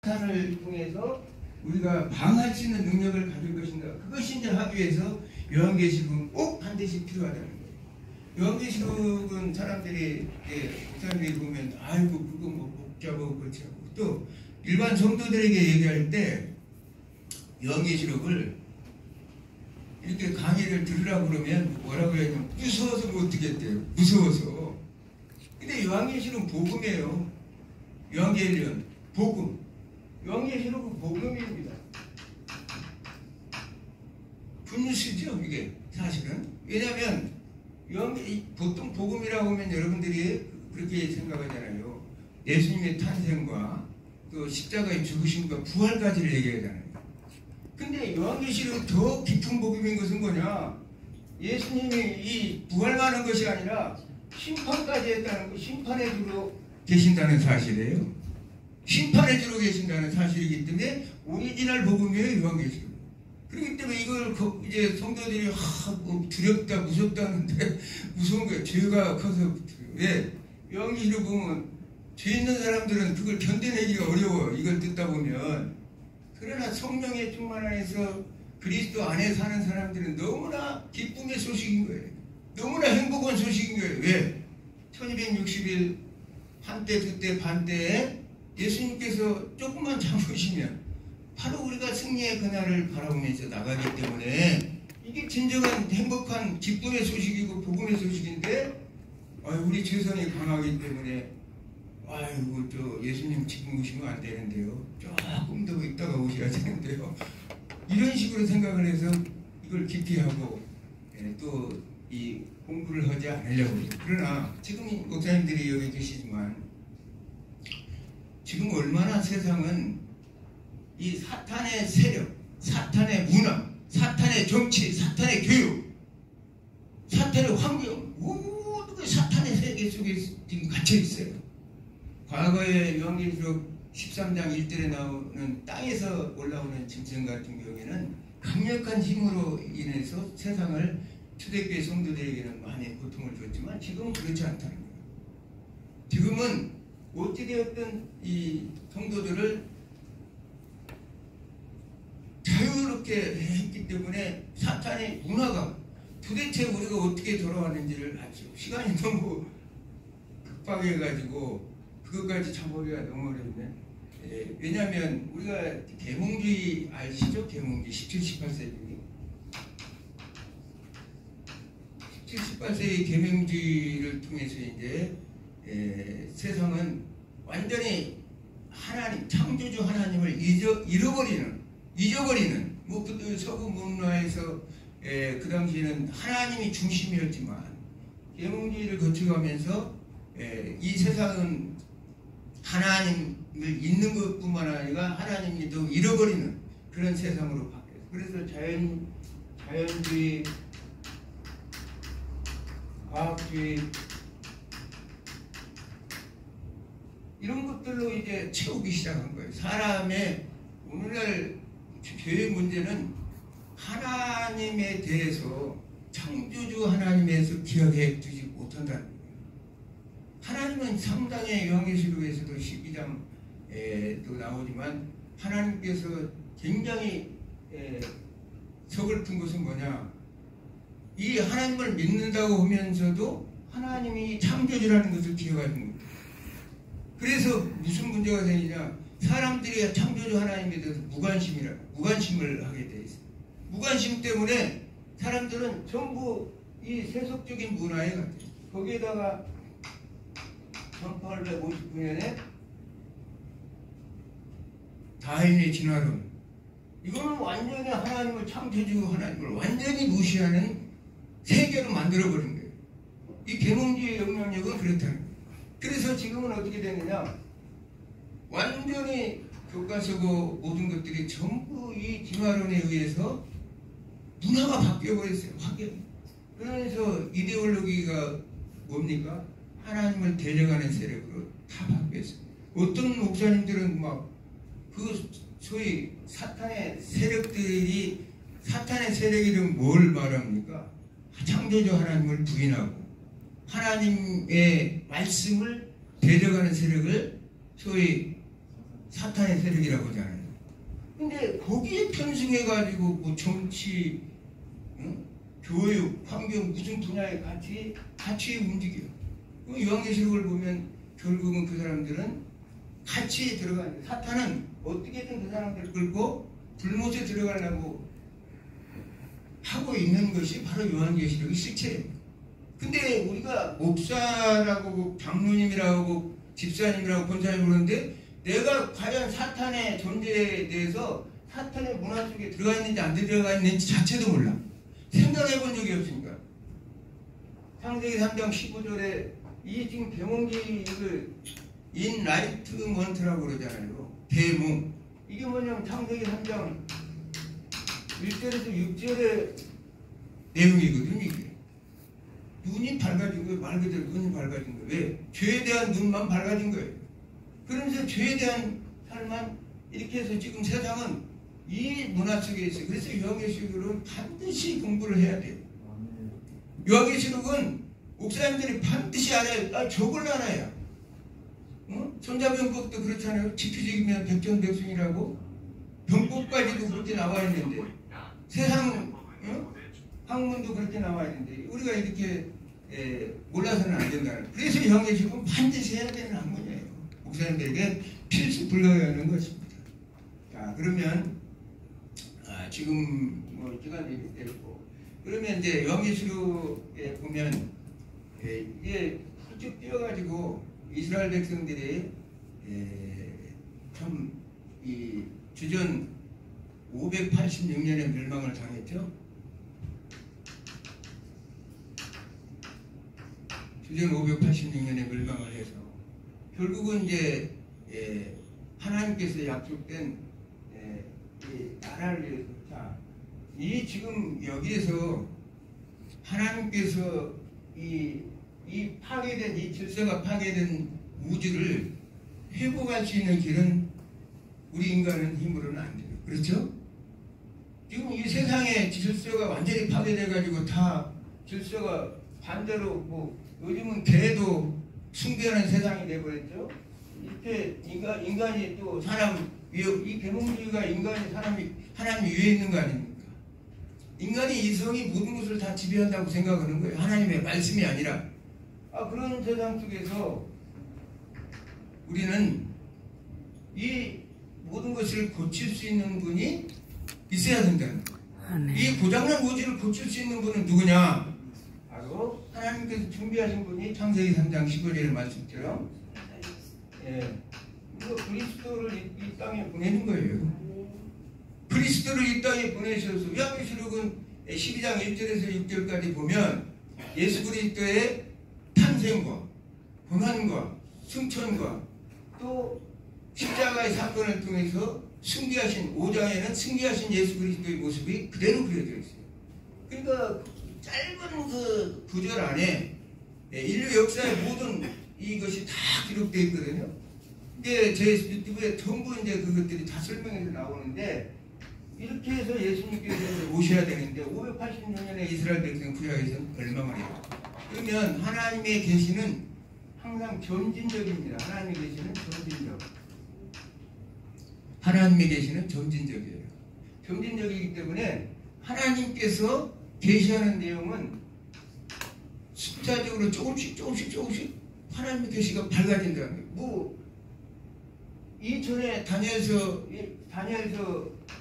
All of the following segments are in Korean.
사탄을 통해서 우리가 방할 수 있는 능력을 가질 것인가, 그것이 이제 하기 위해서 요한계시록은 꼭 반드시 필요하다는 거예요. 요한계시록은 사람들이 보면 아이고 그거 뭐 복잡하고 그렇지 않고, 또 일반 성도들에게 얘기할 때 요한계시록을 이렇게 강의를 들으라고 그러면 뭐라고 해야 되냐면 무서워서 못 듣겠대요. 무서워서. 근데 요한계시록은 복음이에요. 요한계시록은 복음. 요한계시록은 복음입니다. 굿뉴스죠 이게 사실은. 왜냐하면 보통 복음이라고 하면 여러분들이 그렇게 생각하잖아요. 예수님의 탄생과 또 십자가의 죽으심과 부활까지를 얘기하잖아요. 근데 요한계시록 더 깊은 복음인 것은 뭐냐? 예수님이 이 부활만 한 것이 아니라 심판까지 했다는 거, 심판의 주로 계신다는 사실이에요. 심판의 주로 계신다는 사실이기 때문에 오리지널 복음이에요, 요한계시록. 그렇기 때문에 이걸 이제 성도들이 뭐 두렵다, 무섭다 하는데 무서운 거예요. 죄가 커서. 왜? 요한계시록 보면 죄 있는 사람들은 그걸 견뎌내기가 어려워요. 이걸 듣다 보면. 그러나 성령의 충만 안에서 그리스도 안에 사는 사람들은 너무나 기쁨의 소식인 거예요. 너무나 행복한 소식인 거예요. 왜? 1260일 한때 두때 반때에 예수님께서 조금만 참으시면 바로 우리가 승리의 그날을 바라보면서 나가기 때문에 이게 진정한 행복한 기쁨의 소식이고 복음의 소식인데, 우리 최선이 강하기 때문에 아이고 저 예수님 지금 오시면 안 되는데요. 조금 더 있다가 오셔야 되는데요. 이런 식으로 생각을 해서 이걸 깊이 하고 또 이 공부를 하지 않으려고 해요. 그러나 지금 목사님들이 여기 계시지만 지금 얼마나 세상은 이 사탄의 세력, 사탄의 문화, 사탄의 정치, 사탄의 교육, 사탄의 환경, 모든 게 사탄의 세계 속에 지금 갇혀 있어요. 과거에 요한계시록 13장 1절에 나오는 땅에서 올라오는 짐승 같은 경우에는 강력한 힘으로 인해서 세상을 초대교회 성도들에게는 많이 고통을 줬지만 지금은 그렇지 않다는 거예요. 지금은 어찌되었든 이 성도들을 자유롭게 했기 때문에 사탄의 문화가 도대체 우리가 어떻게 돌아왔는지를 알죠. 시간이 너무 급박해가지고 그것까지 잡아보기가 너무 어렵네. 왜냐하면 우리가 계몽주의 아시죠? 계몽주의 17, 18세기 17, 18세기 계몽주의를 통해서 이제 세상은 완전히 하나님, 창조주 하나님을 잊어버리는 뭐 서구 문화에서 그 당시에는 하나님이 중심이었지만 계몽주의를 거쳐가면서 이 세상은 하나님을 잊는 것뿐만 아니라 하나님도 잃어버리는 그런 세상으로 바뀌었어요. 그래서 자연주의, 과학주의 이런 것들로 이제 채우기 시작한 거예요. 사람의 오늘날 죄의 문제는 하나님에 대해서 창조주 하나님에서 기억해 두지 못한다는 거예요. 하나님은 상당히 요한계시록에서도 12장에도 나오지만 하나님께서 굉장히 서글픈 것은 뭐냐, 이 하나님을 믿는다고 하면서도 하나님이 창조주라는 것을 기억하는 겁니다. 그래서 무슨 문제가 생기냐, 사람들이 창조주 하나님에 대해서 무관심을 하게 돼 있어요. 무관심 때문에 사람들은 전부 이 세속적인 문화에 갇혀요. 거기에다가 1859년에 다윈의 진화론, 이거는 완전히 하나님을, 창조주 하나님을 완전히 무시하는 세계로 만들어버린 거예요. 이 계몽주의 영향력은 그렇다는 거예요. 그래서 지금은 어떻게 되느냐, 완전히 교과서고 모든 것들이 전부 이 진화론에 의해서 문화가 바뀌어버렸어요. 확연히. 그러면서 이데올로기가 뭡니까? 하나님을 데려가는 세력으로 다 바뀌었어요. 어떤 목사님들은 막 그 소위 사탄의 세력들이, 사탄의 세력이란 뭘 말합니까? 창조주 하나님을 부인하고 하나님의 말씀을 데려가는 세력을 소위 사탄의 세력이라고 하잖아요. 근데 거기에 편승해가지고 뭐 정치, 응? 교육, 환경 무슨 분야에 같이 움직여요. 요한계시록을 보면 결국은 그 사람들은 같이 들어가는 거예요. 사탄은 어떻게든 그 사람들을 끌고 불못에 들어가려고 하고 있는 것이 바로 요한계시록의 실체예요. 근데 우리가 목사라고 장로님이라고 집사님이라고 권사님 그러는데 내가 과연 사탄의 존재에 대해서 사탄의 문화 속에 들어가 있는지 안 들어가 있는지 자체도 몰라. 생각해 본 적이 없으니까. 창세기 3장 15절에 이 지금 계몽기를 인라이트먼트라고 그러잖아요. 대몽. 이게 뭐냐면 창세기 3장 1절에서 6절의 내용이거든요. 이게. 눈이 밝아진 거예요. 말 그대로 눈이 밝아진 거예요. 왜? 죄에 대한 눈만 밝아진 거예요. 그러면서 죄에 대한 삶만 이렇게 해서 지금 세상은 이 문화 속에 있어요. 그래서 요한계시록은 반드시 공부를 해야 돼요. 요한계시록은 목사님들이 반드시 알아야, 저걸 알아야. 손자병법도 그렇잖아요. 지피지기면 백전백승이라고. 병법까지도 그렇게 나와 있는데 세상 학문도 그렇게 나와 있는데 우리가 이렇게 몰라서는 안 된다는. 그래서 요한계시록은 반드시 해야 되는 학문이에요. 목사님들에게 필수 불가하는 것입니다. 자, 그러면 지금 뭐 시간이 됐고 그러면 이제 요한계시록에 보면 이게 쭉 뛰어가지고 이스라엘 백성들이 참 이 주전 586년에 멸망을 당했죠. 주전 586년에 멸망을 해서 결국은 이제 하나님께서 약속된 이 나라를 위해서 자, 이 지금 여기에서 하나님께서 이 파괴된 이 질서가 파괴된 우주를 회복할 수 있는 길은 우리 인간은 힘으로는 안 돼요. 그렇죠? 지금 이 세상의 질서가 완전히 파괴돼가지고 다 질서가 반대로 뭐 요즘은 개도 숭배하는 세상이 돼버렸죠. 이렇게 인간이 또 사람 위에 이 계몽주의가 인간이 사람이 하나님 위에 있는 거 아닙니까? 인간의 이성이 모든 것을 다 지배한다고 생각하는 거예요. 하나님의 말씀이 아니라. 그런 세상 속에서 우리는 이 모든 것을 고칠 수 있는 분이 있어야 된다는 거예요. 이 고장난 우주를 고칠 수 있는 분은 누구냐? 바로 하나님께서 준비하신 분이 창세기 3장 15절의 말씀처럼 그리스도를 이 땅에 보내는 거예요. 그리스도를 이 땅에 보내셔서 요한계시록은 12장 1절에서 6절까지 보면 예수 그리스도의 탄생과 고난과 승천과 또 십자가의 사건을 통해서 승리하신 5장에는 승리하신 예수 그리스도의 모습이 그대로 그려져 있어요. 그러니까 짧은 그 구절 안에 인류 역사의 모든 이것이 다 기록되어 있거든요. 근데 제 유튜브에 전부 이제 그것들이 다 설명해서 나오는데 이렇게 해서 예수님께서 오셔야 되는데 586년에 이스라엘 백성 구약에서 멸망을 해요. 그러면 하나님의 계시는 항상 점진적입니다. 하나님의 계시는 점진적. 하나님의 계시는 점진적이에요. 점진적이기 때문에 하나님께서 계시하는 내용은 숫자적으로 조금씩 하나님의 계시가 밝아진다는 거예요. 뭐 이전에 다니엘서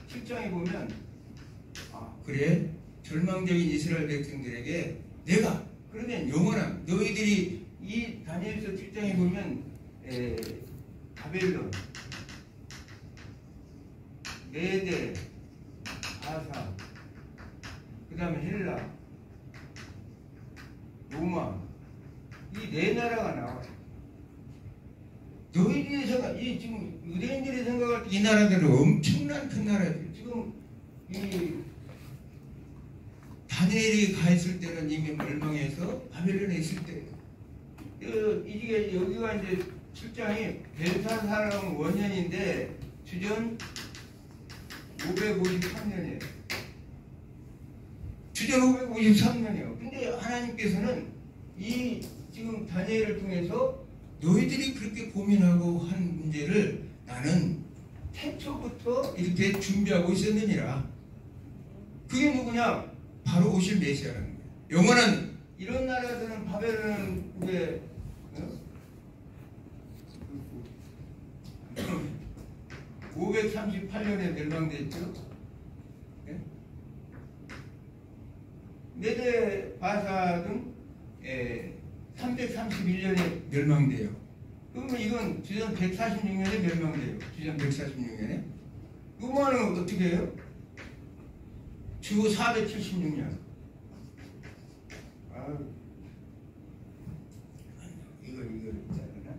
7장에 보면 그래 절망적인 이스라엘 백성들에게 내가 그러면 영원한 너희들이 이 다니엘서 7장에 보면 바벨론, 메데, 바사, 그 다음에 헬라, 로마 이 네 나라가 나와요. 너희들이 이 지금 유대인들이 생각할 때 이 나라들은 엄청난 큰 나라예요. 지금 이 다니엘이 가 있을 때는 이미 멸망해서 바벨론에 있을 때예요. 이게 여기가 이제 7장이 벨사사라는 원년인데 주전 553년이에요. 주전 553년이에요. 근데 하나님께서는 이 지금 다니엘을 통해서 너희들이 그렇게 고민하고 한 문제를 나는 태초부터 이렇게 준비하고 있었느니라. 그게 누구냐? 바로 오실 메시아라는 거예요. 영원한 이런 나라들은 바벨론은 이제 538년에 멸망됐죠. 네? 메데 바사는 331년에 멸망돼요. 그러면 이건 주전 146년에 멸망돼요. 주전 146년에. 그거는 어떻게 해요? 주 476년. 이거 있잖아.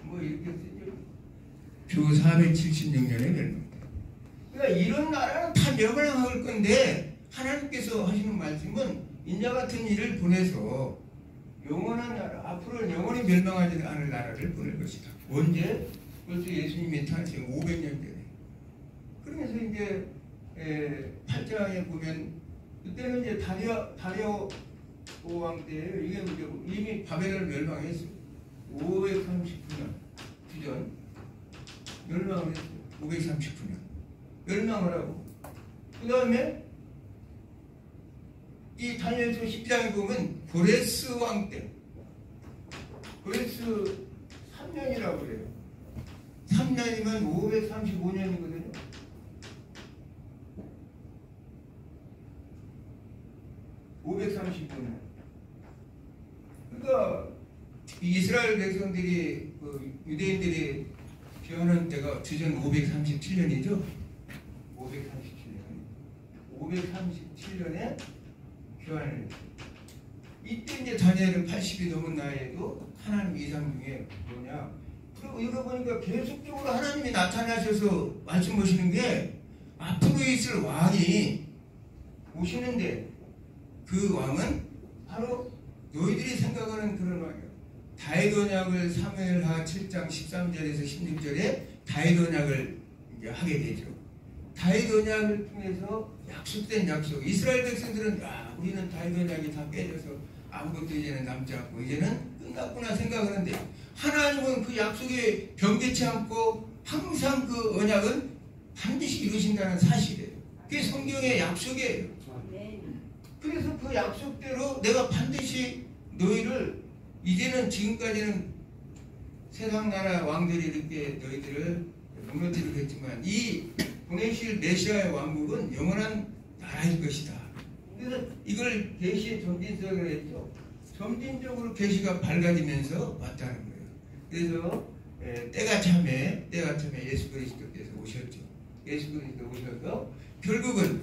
뭐 이렇게 쓰죠. 주 476년에 멸망. 그러니까 이런 나라는 다 멸망할 건데 하나님께서 하시는 말씀은 인자 같은 이를 보내서 영원한 나라, 앞으로는 영원히 멸망하지 않을 나라를 보낼 것이다. 언제? 벌써 예수님의 탄생 500년 전에. 그러면서 이제 8장에 보면 그때는 이제 다리오 왕 때예요. 이게 이미 바벨을 멸망했어요. 539년 주전 멸망을 했어요. 539년 멸망을 하고 그 다음에 이 다니엘서 10장에 보면 고레스 왕 때 고레스 3년이라고 그래요. 3년이면 535년이거든요. 그러니까 이스라엘 백성들이 유대인들이 변한 때가 주전 537년이죠. 537년에 교환을 했어요. 이때 이제 다니엘은 80이 넘은 나이에도 하나님 이상 중에 뭐냐. 그리고 이거 보니까 계속적으로 하나님이 나타나셔서 말씀하시는 게 앞으로 있을 왕이 오시는데 그 왕은 바로 너희들이 생각하는 그런 왕이에요. 다윗 언약을 사무엘하 7장 13절에서 16절에 다윗 언약을 이제 하게 되죠. 다윗 언약을 통해서 약속된 약속. 이스라엘 백성들은 우리는 다윗 언약이 다 깨져서 아무것도 이제는 남지 않고 이제는 끝났구나 생각하는데 하나님은 그 약속에 변개치 않고 항상 그 언약은 반드시 이루신다는 사실이에요. 그게 성경의 약속이에요. 그래서 그 약속대로 내가 반드시 너희를 이제는 지금까지는 세상 나라 왕들이 이렇게 너희들을 무너뜨리겠지만 이 보내실 메시아의 왕국은 영원한 나라일 것이다. 그래서 이걸 계시의 점진성을 했죠. 점진적으로 계시가 밝아지면서 왔다는 거예요. 그래서 때가 참에 예수 그리스도께서 오셨죠. 예수 그리스도 오셔서 결국은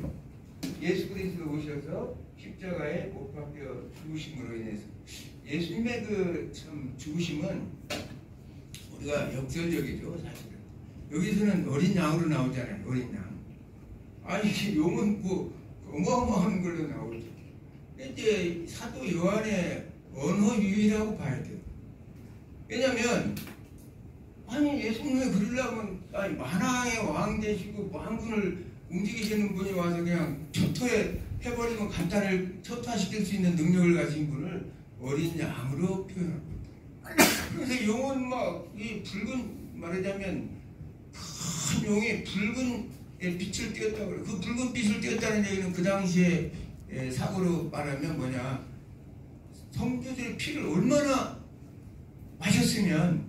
예수 그리스도 오셔서 십자가에 못 박혀 죽으심으로 인해서 예수님의 그 참 죽으심은 우리가 역설적이죠. 사실은 여기서는 어린 양으로 나오잖아요. 어린 양. 아니 용은 뭐 어마어마한 걸로 나오죠. 이제 사도 요한의 언어 유희라고 봐야 돼요. 왜냐하면 아니 예수님을 그리려면 만왕의 왕 되시고 만군을 움직이시는 분이 와서 그냥 초토에 해버리면 간단히 초토화시킬 수 있는 능력을 가진 분을 어린 양으로 표현하고 있다. 그래서 용은 막 이 붉은 말하자면 큰 용이 붉은 빛을 띄었다고 그래요. 그 붉은 빛을 띄었다는 얘기는 그 당시에 사고로 말하면 뭐냐, 성도들의 피를 얼마나 마셨으면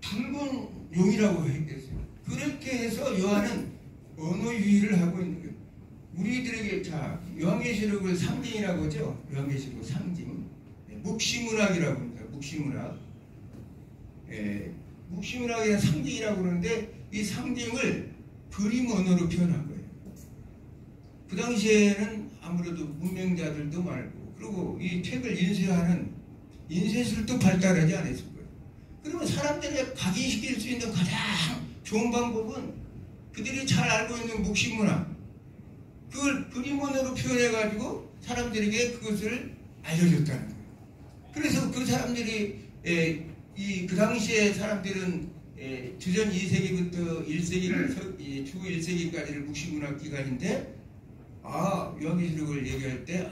붉은 용이라고 했겠어요. 그렇게 해서 요한은 언어 유희를 하고 있는 거예요. 우리들에게 자 요한계시록을 상징이라고 하죠. 요한계시록 상징, 묵시문학이라고 합니다. 묵시문학, 묵시문학이란 상징이라고 그러는데 이 상징을 그림 언어로 표현한 거예요. 그 당시에는 아무래도 문명자들도 많고 그리고 이 책을 인쇄하는 인쇄술도 발달하지 않았을 거예요. 그러면 사람들에게 각인시킬 수 있는 가장 좋은 방법은 그들이 잘 알고 있는 묵시문학, 그걸 그림 언어로 표현해가지고 사람들에게 그것을 알려줬다는 거예요. 그래서 그 사람들이 그 당시에 사람들은 주전 2세기부터 1세기, 주 1세기까지를 묵시문학 기간인데 요한계시록을 얘기할 때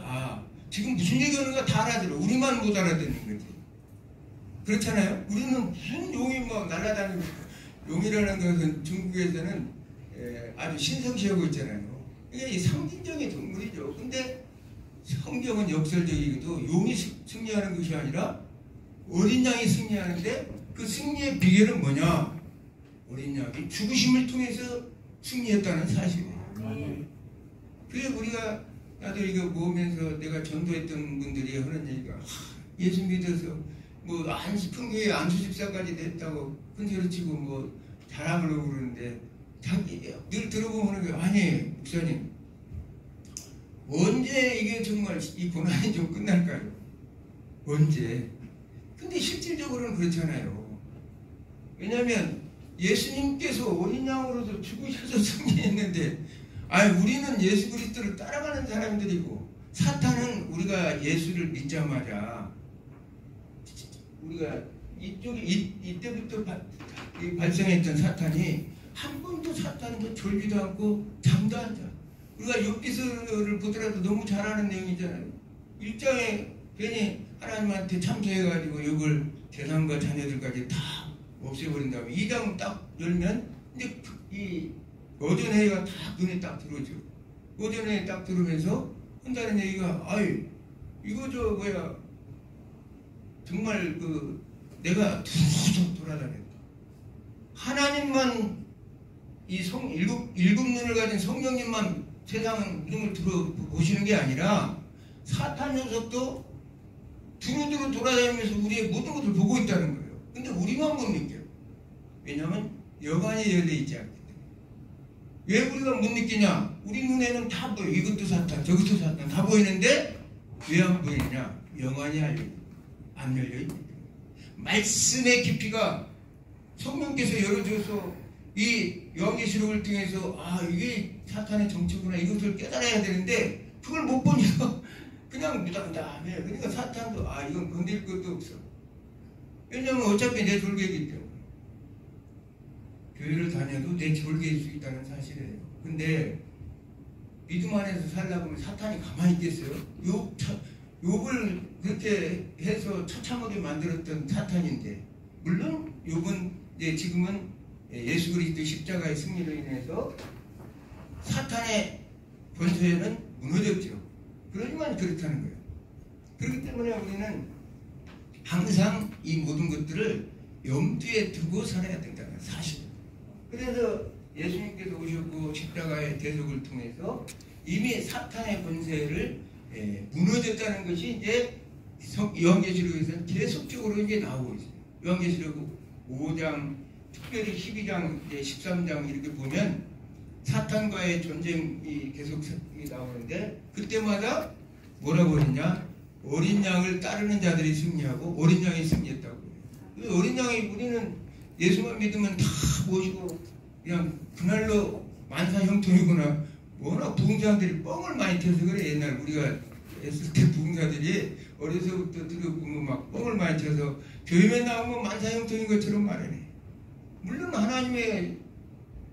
지금 무슨 얘기하는가 다 알아들어. 우리만 못 알아듣는 거지. 그렇잖아요. 우리는 무슨 용이 뭐 날아다니고, 용이라는 것은 중국에서는 아주 신성시하고 있잖아요. 이게 이 상징적인 동물이죠. 근데 성경은 역설적이기도 용이 승리하는 것이 아니라 어린 양이 승리하는데 그 승리의 비결은 뭐냐? 어린 양이 죽으심을 통해서 승리했다는 사실이에요. 그래 우리가 나도 이거 모으면서 내가 전도했던 분들이 하는 얘기가 예수 믿어서 뭐 풍교에 안수집사까지 됐다고 큰소리 치고 뭐 자랑하려고 그러는데 늘 들어보면 게 아니 목사님 언제 이게 정말 이 고난이 좀 끝날까요? 언제? 근데 실질적으로는 그렇잖아요. 왜냐하면 예수님께서 어린 양으로도 죽으셔서 승리했는데 우리는 예수 그리스도를 따라가는 사람들이고 사탄은 우리가 예수를 믿자마자 우리가 이때부터 발생했던 사탄이 한 번도 사탄도 졸지도 않고 잠도 안 자. 우리가 욥기서를 보더라도 너무 잘 아는 내용이잖아요. 1장에 괜히 하나님한테 참소해가지고 욥을 재산과 자녀들까지 다 없애버린 다음에 2장 딱 열면 이제 이 오전회의가 다 눈에 딱 들어오죠. 오전회의 딱 들으면서 한다는 얘기가 이거 정말 내가 두루두루 돌아다녔다. 하나님만 일곱 눈을 가진 성령님만 세상 이름을 들어보시는 게 아니라 사탄 녀석도 두루두루 돌아다니면서 우리의 모든 것을 보고 있다는 거예요. 근데 우리만 못 느껴요. 왜냐하면 여관이 열려있지 않기 때문에. 왜 우리가 못 느끼냐? 우리 눈에는 다 보여. 이것도 사탄 저것도 사탄 다 보이는데 왜 안 보이느냐? 영안이 안 열려있기 때문에. 말씀의 깊이가 성령께서 열어줘서 이 요한계시록을 통해서 이게 사탄의 정체구나 이것을 깨달아야 되는데 그걸 못 보니까 그냥 무당담해. 그러니까 사탄도 이건 건들 것도 없어. 왜냐면 어차피 내 졸개이기 때문에. 교회를 다녀도 내 졸개일 수 있다는 사실이에요. 근데 믿음 안에서 살려고 하면 사탄이 가만히 있겠어요? 욥을 그렇게 해서 처참하게 만들었던 사탄인데 물론 욥은 이제 지금은 예수 그리스도 십자가의 승리로 인해서 사탄의 권세는 무너졌죠. 그러지만 그렇다는 거예요. 그렇기 때문에 우리는 항상 이 모든 것들을 염두에 두고 살아야 된다는 사실. 그래서 예수님께서 오셨고 십자가의 대속을 통해서 이미 사탄의 권세를 무너졌다는 것이 이제 요한계시록에서는 계속적으로 이제 나오고 있어요. 요한계시록 5장, 특별히 12장, 이제 13장 이렇게 보면 사탄과의 전쟁이 계속 나오는데 그때마다 뭐라고 했냐? 어린 양을 따르는 자들이 승리하고 어린 양이 승리했다고 해요. 어린 양이 우리는 예수만 믿으면 다 모시고 그냥 그날로 만사형통이구나. 워낙 부흥자들이 뻥을 많이 쳐서 그래. 옛날 우리가 했을 때 부흥자들이 어려서부터 들어보면 막 뻥을 많이 쳐서 교회에 나오면 만사형통인 것처럼 말하네. 물론 하나님의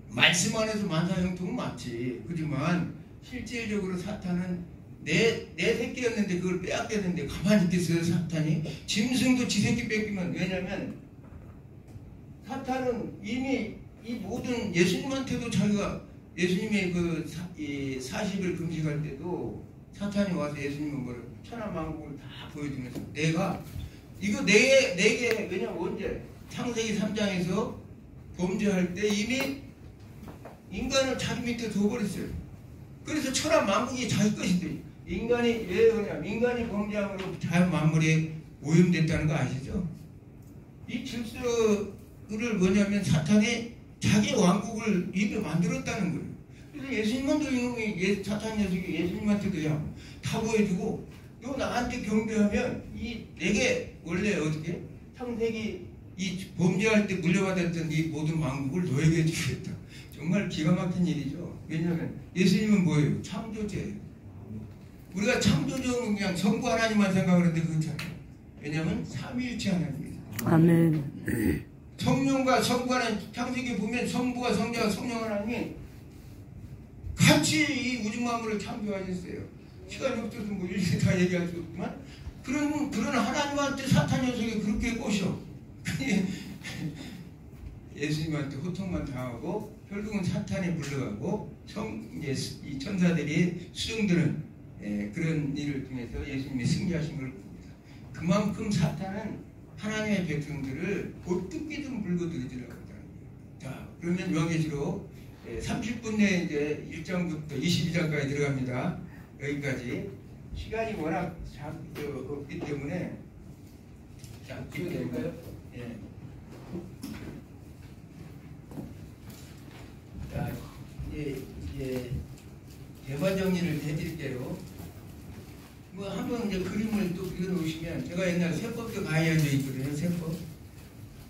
말씀 안에서 만사형통은 맞지. 그렇지만 실질적으로 사탄은 내 새끼였는데 그걸 빼앗겼는데 가만히 있겠어요. 사탄이 짐승도 지 새끼 뺏기면. 왜냐면 사탄은 이미 이 모든 예수님한테도 자기가 예수님의 그 40일 금식할 때도 사탄이 와서 예수님은 뭘 천하만국을 다 보여주면서 내가 이거 내게 왜냐면 언제 창세기 3장에서 범죄할 때 이미 인간을 자기 밑에 둬버렸어요. 그래서 천하만국이 자기 것인데 인간이 왜 그러냐면 인간이 범죄함으로 자연 만물에 오염됐다는 거 아시죠? 이 질서를 뭐냐면 사탄이 자기 왕국을 입에 만들었다는 거예요. 그래서 예수님만도 이놈이 사탄 녀석이 예수님한테도 다 보여주고 너 나한테 경배하면 내게 원래 어떻게 창세기 이 범죄할 때 물려받았던 이 모든 왕국을 너에게 주겠다. 정말 기가 막힌 일이죠. 왜냐하면 예수님은 뭐예요? 창조주예요. 우리가 창조주는 그냥 성부 하나님만 생각하는데 그렇지 않아요. 왜냐하면 삼위일체 하나님이에요. 아멘. 성령과 성부하는 창세기 보면 성부와 성자와 성령 하나님이 같이 이 우주 만물을 창조하셨어요. 시간이 없어서 뭐 이렇게 다 얘기할 수 없지만 그런 하나님한테 사탄 녀석이 그렇게 꼬셔. 예수님한테 호통만 당하고 결국은 사탄에 물러가고 이 천사들이 수종드는 그런 일을 통해서 예수님이 승리하신 걸 봅니다. 그만큼 사탄은 하나님의 백성들을 어떻게든 물고 들이지려고 한다는 거예요. 자, 그러면 요한계시록 30분 내에 이제 1장부터 22장까지 들어갑니다. 여기까지 시간이 워낙 없기 때문에 자, 기억될까요? 예. 자, 이제 대화 정리를 해드릴게요. 뭐 한번 이제 그림을 또 그려놓으시면 제가 옛날 세법도 강의한 적이 있거든요. 세법.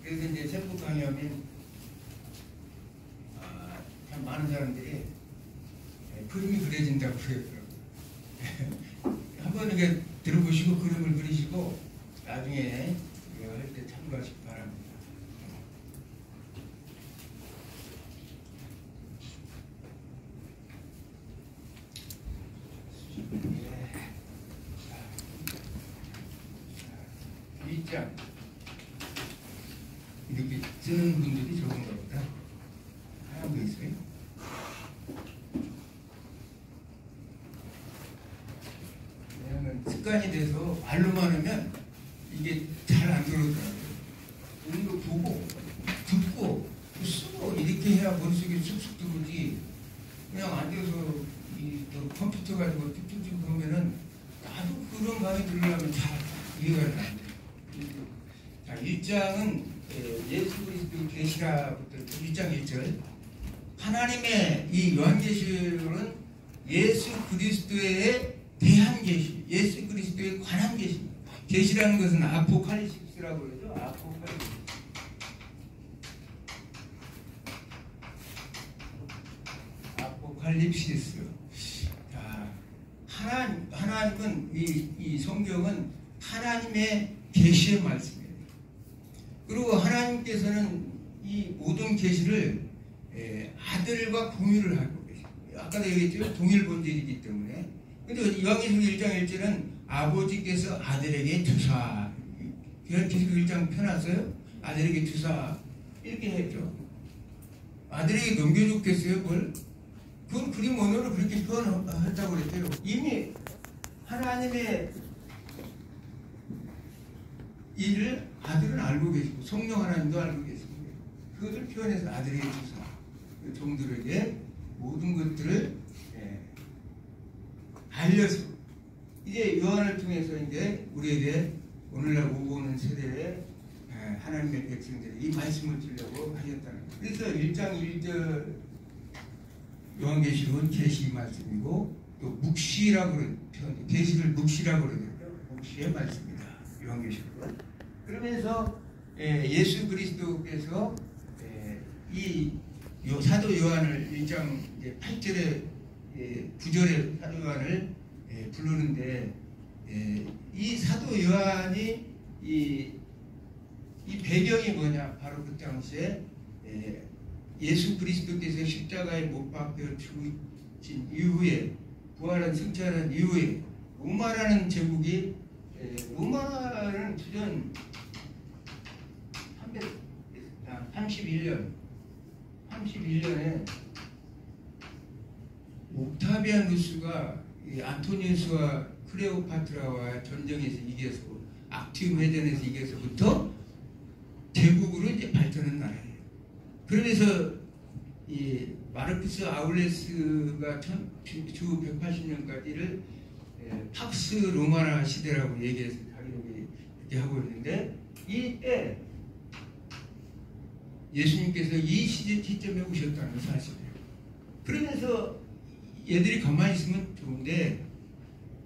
그래서 이제 세법 강의하면 참 많은 사람들이 그림이 그려진다고 그러더라고요. 한번 이렇게 들어보시고 그림을 그리시고 나중에 할 때 참고하시기 바랍니다. 자, 이렇게 쓰는 분들이 적은가 보다. 하나도 있어요. 왜냐하면 습관이 돼서 말로만 하면 이게 잘 안 들어오더라고요. 오늘도 보고 듣고 쓰고 이렇게 해야 머릿속에 쑥쑥 들어오지. 그냥 앉아서 또 컴퓨터 가지고 쭉쭉쭉 보면은 나도 그런 마음이 들으려면 잘 이해가 안 돼. 자, 1장은 예수 그리스도 계시라부터 1장 1절. 하나님의 이 요한계시록은 예수 그리스도에 대한 계시, 예수 그리스도에 관한 계시입니다. 계시라는 것은 아포칼립시스라고 그러죠. 아포칼립시스. 자, 하나님은 이 성경은 하나님의 계시의 말씀이에요. 그리고 하나님께서는 이 모든 계시를 아들과 공유를 하고 계십니다. 아까도 얘기했죠. 동일 본질이기 때문에. 근데 요한계시록 1장 1절은 아버지께서 아들에게 주사. 요한계시록 1장 펴놨어요. 아들에게 주사. 이렇게 했죠. 아들에게 넘겨줬겠어요, 뭘? 그건 그림 언어로 그렇게 표현했다고 그랬대요. 이미 하나님의 이를 아들은 알고 계시고 성령 하나님도 알고 계십니다. 그것을 표현해서 아들에게 주사. 종들에게 모든 것들을 알려서 이제 요한을 통해서 이제 우리에게 오늘날 오고 오는 세대에 하나님의 백성들이 이 말씀을 주려고 하셨다는 거예요. 그래서 1장 1절 요한계시록은 계시 말씀이고 또 묵시라고 표현, 계시를 묵시라고 그러거든요. 묵시의 말씀이다. 요한계시록은. 그러면서 예수 그리스도께서 이 사도 요한을 1장 8절에 9절에 사도 요한을 부르는데 이 사도 요한이 이 배경이 뭐냐? 바로 그 당시에 예수 그리스도께서 십자가에 못 박혀 죽으신 이후에 부활한 승천한 이후에 로마라는 제국이 로마는 주전 31년에 옥타비아누스가 안토니우스와 클레오파트라와 전쟁에서 이겨서 악티움 회전에서 이겨서부터 제국으로 이제 발전한 나라예요. 그러면서 이 마르쿠스 아울레스가 주 180년까지를 팍스 로마나 시대라고 얘기해서 자기들이 이렇게 하고 있는데 이때 예수님께서 이 시점에 오셨다는 사실이에요. 그러면서 얘들이 가만히 있으면 좋은데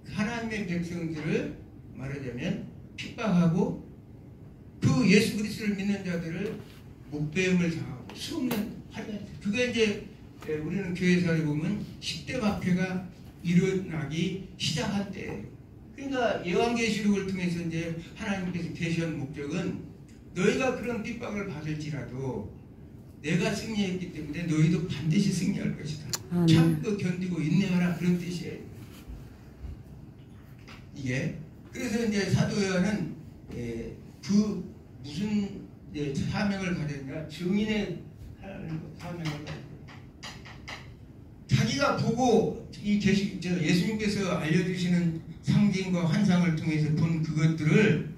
하나님의 백성들을 말하자면 핍박하고 그 예수 그리스도를 믿는 자들을 목배임을 당하고 수없는 하여간 그게 이제 우리는 교회사를 보면 10대 박해가 일어나기 시작한 때예요. 그러니까 요한계시록을 통해서 이제 하나님께서 계시한 목적은 너희가 그런 핍박을 받을지라도 내가 승리했기 때문에 너희도 반드시 승리할 것이다. 참고 견디고 인내하라 그런 뜻이에요. 이게 그래서 이제 사도 요한은 그 무슨 사명을 가졌냐? 증인의 사명을 가졌어요. 자기가 보고 예수님께서 알려주시는 상징과 환상을 통해서 본 그것들을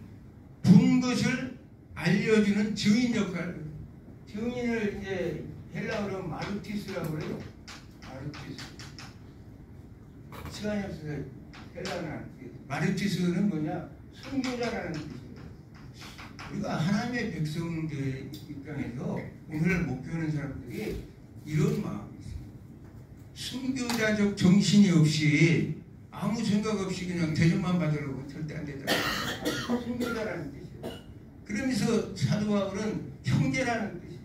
본 것을 알려주는 증인 역할. 증인을 이제 헬라어로 마르티스라고 그래요. 마르티스. 시간이 없어서 헬라어는 마르티스는 뭐냐? 선교자라는 뜻이에요. 우리가 하나님의 백성들 입장에서 오늘 목표하는 사람들이 이런 마음이 있어요. 순교자적 정신이 없이 아무 생각 없이 그냥 대접만 받으려고 절대 안 되잖아요. 순교자라는 뜻이에요. 그러면서 사도 바울은 형제라는 뜻이에요.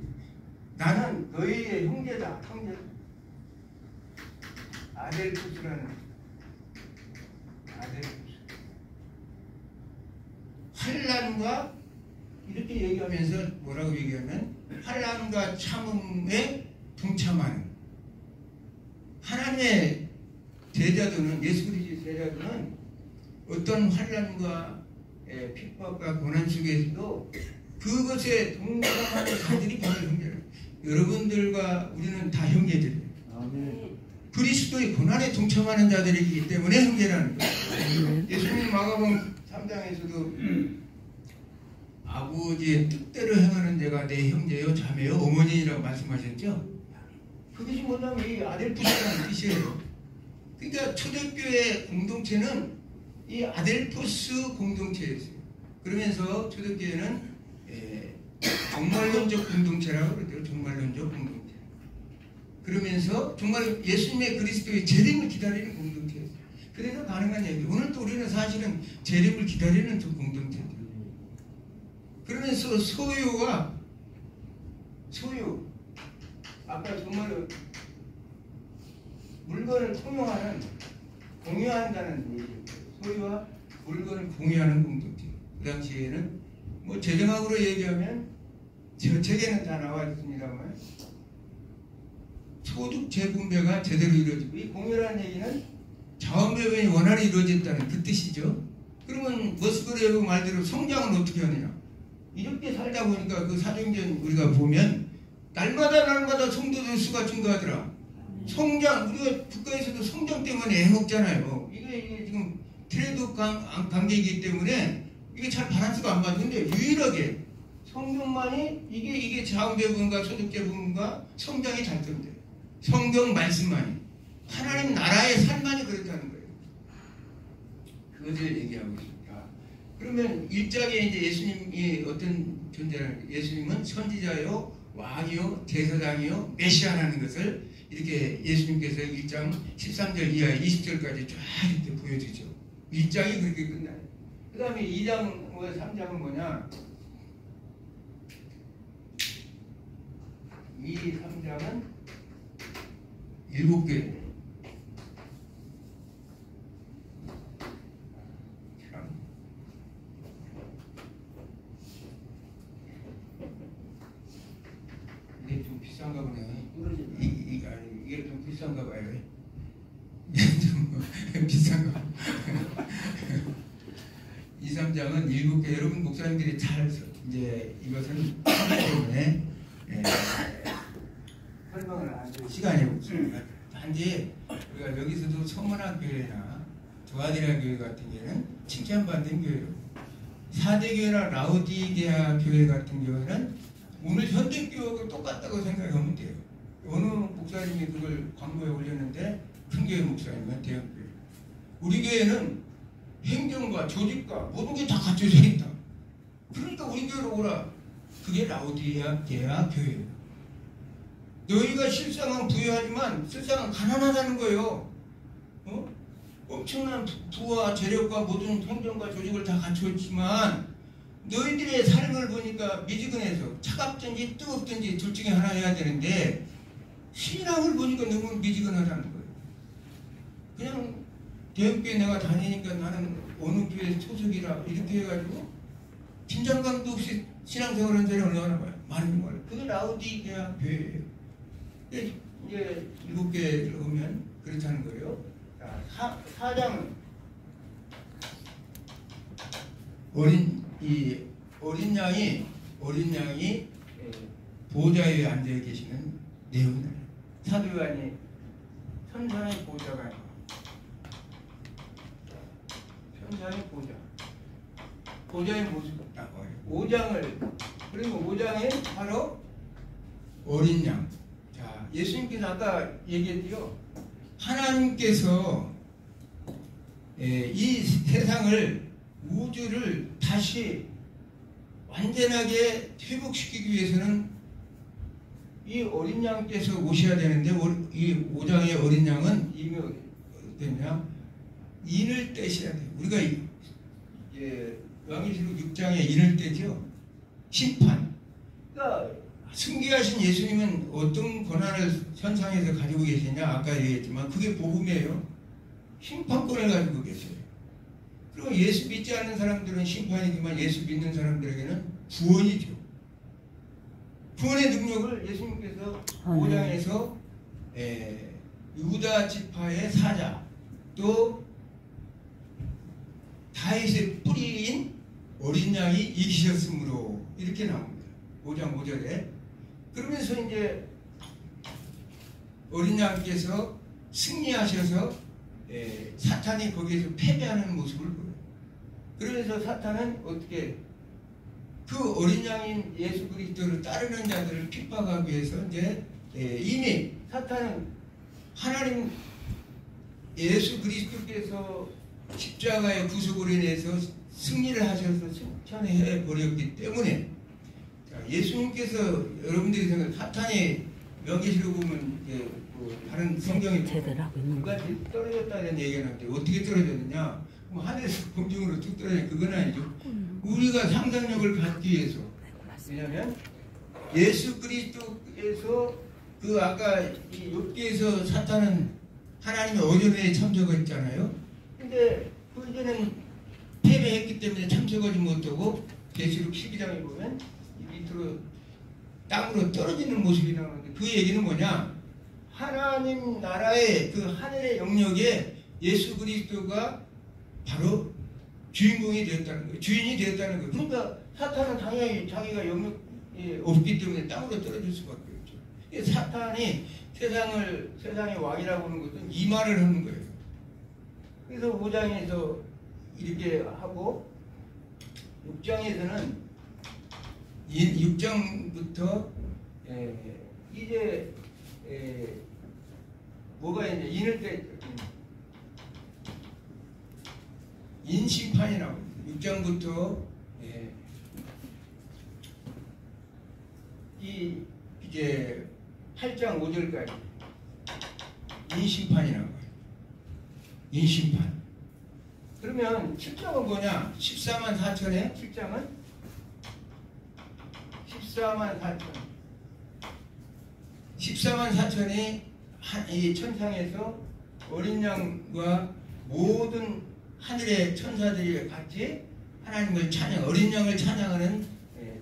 나는 너희의 형제다. 형제. 아델푸스라는 아델푸스. 환난과 이렇게 얘기하면서 뭐라고 얘기하면 환난과 참음에 동참하는 하나님의 제자들은 예수 그리스도의 제자들은 어떤 환난과 핍박과 고난 속에서도 그것에 동참하는 자들이 바로 형제예요. 여러분들과 우리는 다 형제들이에요. 아멘. 그리스도의 고난에 동참하는 자들이기 때문에 형제라는 거예요. 예수님 마가복음 3장에서도 아버지의 뜻대로 행하는 자가 내 형제요 자매요 어머니라고 말씀하셨죠. 그것이 뭐냐면 이 아델푸스라는 뜻이에요. 그러니까 초대교회 공동체는 이 아델푸스 공동체였어요. 그러면서 초대교회는 종말론적 공동체라고 그러죠. 종말론적 공동체. 그러면서 정말 예수님의 그리스도의 재림을 기다리는 공동체였어요. 그래서 가능한 얘기. 오늘도 우리는 사실은 재림을 기다리는 저 공동체죠. 그러면서 소유 아까 정말 물건을 공유한다는 얘기예요. 소유와 물건을 공유하는 공동체. 그 당시에는 뭐 재정학으로 얘기하면 제 책에는 다 나와 있습니다만 소득 재분배가 제대로 이루어지고 이 공유라는 얘기는 자원배분이 원활히 이루어졌다는 그 뜻이죠. 그러면 머스크레브 말대로 성장은 어떻게 하느냐? 이렇게 살다 보니까 그 사도행전 우리가 보면 날마다 성도들 수가 증가하더라. 성장, 우리가 국가에서도 성장 때문에 애먹잖아요. 이게 지금 트레이드 관계이기 때문에 이게 잘 바란스가 안 맞는데 유일하게 성경만이 이게 자원배분과 소득재분과 성장이 잘 된대. 성경 말씀만이. 하나님 나라의 삶만이 그렇다는 거예요. 그것을 얘기하고 있습니다. 그러면 1장에 이제 예수님이 어떤 존재라는 예수님은 선지자요, 왕이요, 제사장이요, 메시아라는 것을 이렇게 예수님께서 1장 13절 이하 20절까지 쫙 이렇게 보여주죠. 1장이 그렇게 끝나요. 그 다음에 2장, 3장은 뭐냐? 3장은 7개. 이게 좀 비싼가 보네. 이게 좀 비싼가 봐요. 이게 좀 비싼가. 2, 3장은 7개. 여러분 목사님들이 잘 이제 이것은 때문에 설명을 안 할 시간이 없습니다. 단지 우리가 여기서도 서문학 교회나 도아디라 교회 같은 경우는 칭찬받는 교회로 4대 교회나 라우디게아 교회 같은 경우는 오늘 현대 교회하고 똑같다고 생각하면 돼요. 어느 목사님이 그걸 광고에 올렸는데 큰 교회 목사님은 대형 교회. 우리 교회는 행정과 조직과 모든 게 다 갖춰져 있다. 그러니까 우리 교회로 오라. 그게 라우디게아 교회예요. 너희가 실상은 부유하지만 실상은 가난하다는 거예요. 엄청난 부와 재력과 모든 행정과 조직을 다 갖춰있지만 너희들의 삶을 보니까 미지근해서 차갑든지 뜨겁든지 둘 중에 하나 해야 되는데 신앙을 보니까 너무 미지근하다는 거예요. 그냥 대형교회 내가 다니니까 나는 어느 교회 소속이라 이렇게 해가지고 긴장감도 없이 신앙생활하는 사람이 얼마나 많은 거예요. 그게 라우디게아 교회예요. 이제 7개를 보면 그렇다는 거예요. 자, 4장은 어린 양이 보좌에 앉아 계시는 내용이에요. 사도 요한이 천상의 보좌가 천상의 보좌의 모습을 나와요. 5장을 그리고 5장에 바로 어린 양. 자, 예수님께서 아까 얘기했죠. 하나님께서 이 세상을 우주를 다시 완전하게 회복시키기 위해서는 이 어린 양께서 오셔야 되는데 이 5장의 어린 양은 이게 어땠냐? 인을 떼셔야 돼요. 우리가 요한계시록 6장에 인을 떼죠. 심판. 그러니까 승리하신 예수님은 어떤 권한을 현상에서 가지고 계시냐? 아까 얘기했지만 그게 복음이에요. 심판권을 가지고 계세요. 그리고 예수 믿지 않는 사람들은 심판이지만 예수 믿는 사람들에게는 구원이죠. 구원의 능력을 예수님께서 5장에서 유다 지파의 사자 또 다윗의 뿌리인 어린 양이 이기셨으므로 이렇게 나옵니다. 5장 5절에. 그러면서 이제 어린 양께서 승리하셔서 사탄이 거기에서 패배하는 모습을 보여요. 그러면서 사탄은 어떻게 그 어린 양인 예수 그리스도를 따르는 자들을 핍박하기 위해서 이제 이미 사탄은 하나님 예수 그리스도께서 십자가의 구속으로 인해서 승리를 하셔서 승천해 버렸기 때문에 예수님께서 여러분들이 생각 사탄이 명계시록 보면 다른 성경에 누가 떨어졌다 이런 얘기가 나는데 어떻게 떨어졌느냐? 뭐 하늘에서 공중으로 뚝 떨어져 그건 아니죠. 우리가 상상력을 갖기 위해서 왜냐하면 예수 그리스도에서 그 아까 이 욥기에서 사탄은 하나님의 어전에 참석했잖아요. 근데 그 이제는 패배했기 때문에 참석하지 못하고 계시록 12장에 보면 이 밑으로 땅으로 떨어지는 모습이 나오는데 그 얘기는 뭐냐? 하나님 나라의 그 하늘의 영역에 예수 그리스도가 바로 주인공이 되었다는 거예요. 주인이 되었다는 거예요. 그러니까 사탄은 당연히 자기가 영역이 없기 때문에 땅으로 떨어질 수밖에 없죠. 사탄이 세상의 왕이라고 하는 것은 이 말을 하는 거예요. 그래서 5장에서 이렇게 하고 6장에서는 6장부터 이제 뭐가 이제 인을 때 인심판이 나옵니다. 6장부터 이제 8장 5절까지 인심판이 나와요. 인심판. 그러면 7장은 뭐냐? 14만 4천에 7장은 14만 4천. 14만 4천이 이 천상에서 어린 양과 모든 하늘의 천사들이 같이 하나님을 찬양, 어린 양을 찬양하는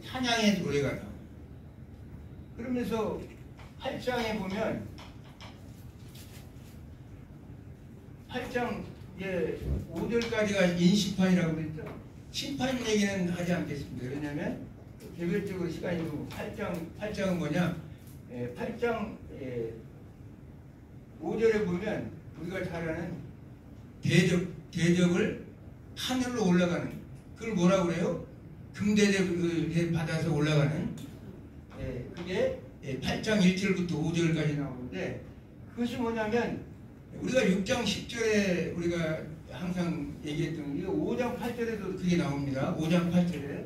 찬양의 노래가 나와요. 그러면서 8장에 보면 8장 5절까지가 인심판이라고 그랬죠. 심판 얘기는 하지 않겠습니다. 왜냐하면 개별적으로 시간이 좀 8장은 뭐냐? 8장 5절에 보면 우리가 잘 아는 대접을 하늘로 올라가는 그걸 뭐라고 그래요? 금대접을 받아서 올라가는 그게 8장 1절부터 5절까지 나오는데 그것이 뭐냐면 우리가 6장 10절에 우리가 항상 얘기했던 게 5장 8절에도 그게 나옵니다. 5장 8절에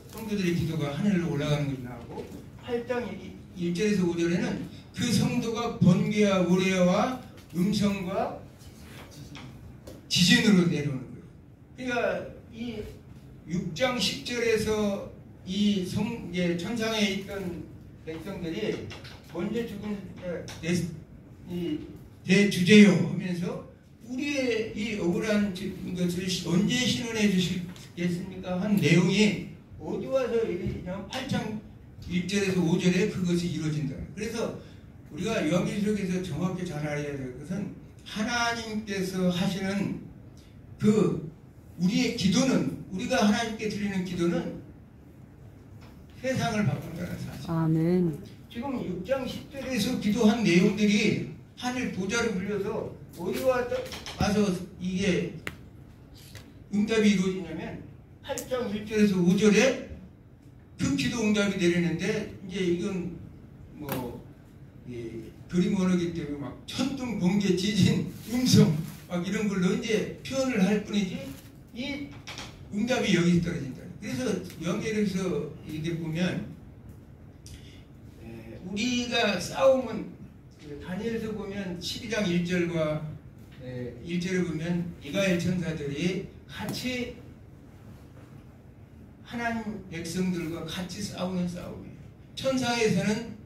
성도들의 기도가 하늘로 올라가는 것이 나오고 8장 1절에서 5절에는 그 성도가 번개와 우레와 음성과 지진으로 내려오는 거예요. 그러니까 이 6장 10절에서 이 천상에 있던 백성들이 먼저 죽은 이 대주제요 하면서 우리의 이 억울한 것을 언제 신원해 주시겠습니까? 한 내용이 어디 와서 그냥 8장 1절에서 5절에 그것이 이루어진다. 그래서 우리가 요한계시록에서 정확히 잘 알아야 될 것은 하나님께서 하시는 그 우리의 기도는, 우리가 하나님께 드리는 기도는 세상을 바꾼다는 사실. 아멘. 지금 6장 10절에서 기도한 내용들이 하늘 보좌를 불려서 어디 와서 이게 응답이 이루어지냐면 8장 1절에서 5절에 그 기도 응답이 내리는데, 이제 이건 뭐 그림 언어기 때문에 막 천둥, 번개, 지진, 음성 막 이런 걸로 이제 표현을 할 뿐이지 이 응답이 여기 떨어진다. 그래서 연결해서 이렇게 보면 우리가 싸움은 다니엘서 보면 12장 1절과 1절을 보면 미가엘 천사들이 같이 하나님 백성들과 같이 싸우는 싸움이에요. 천사에서는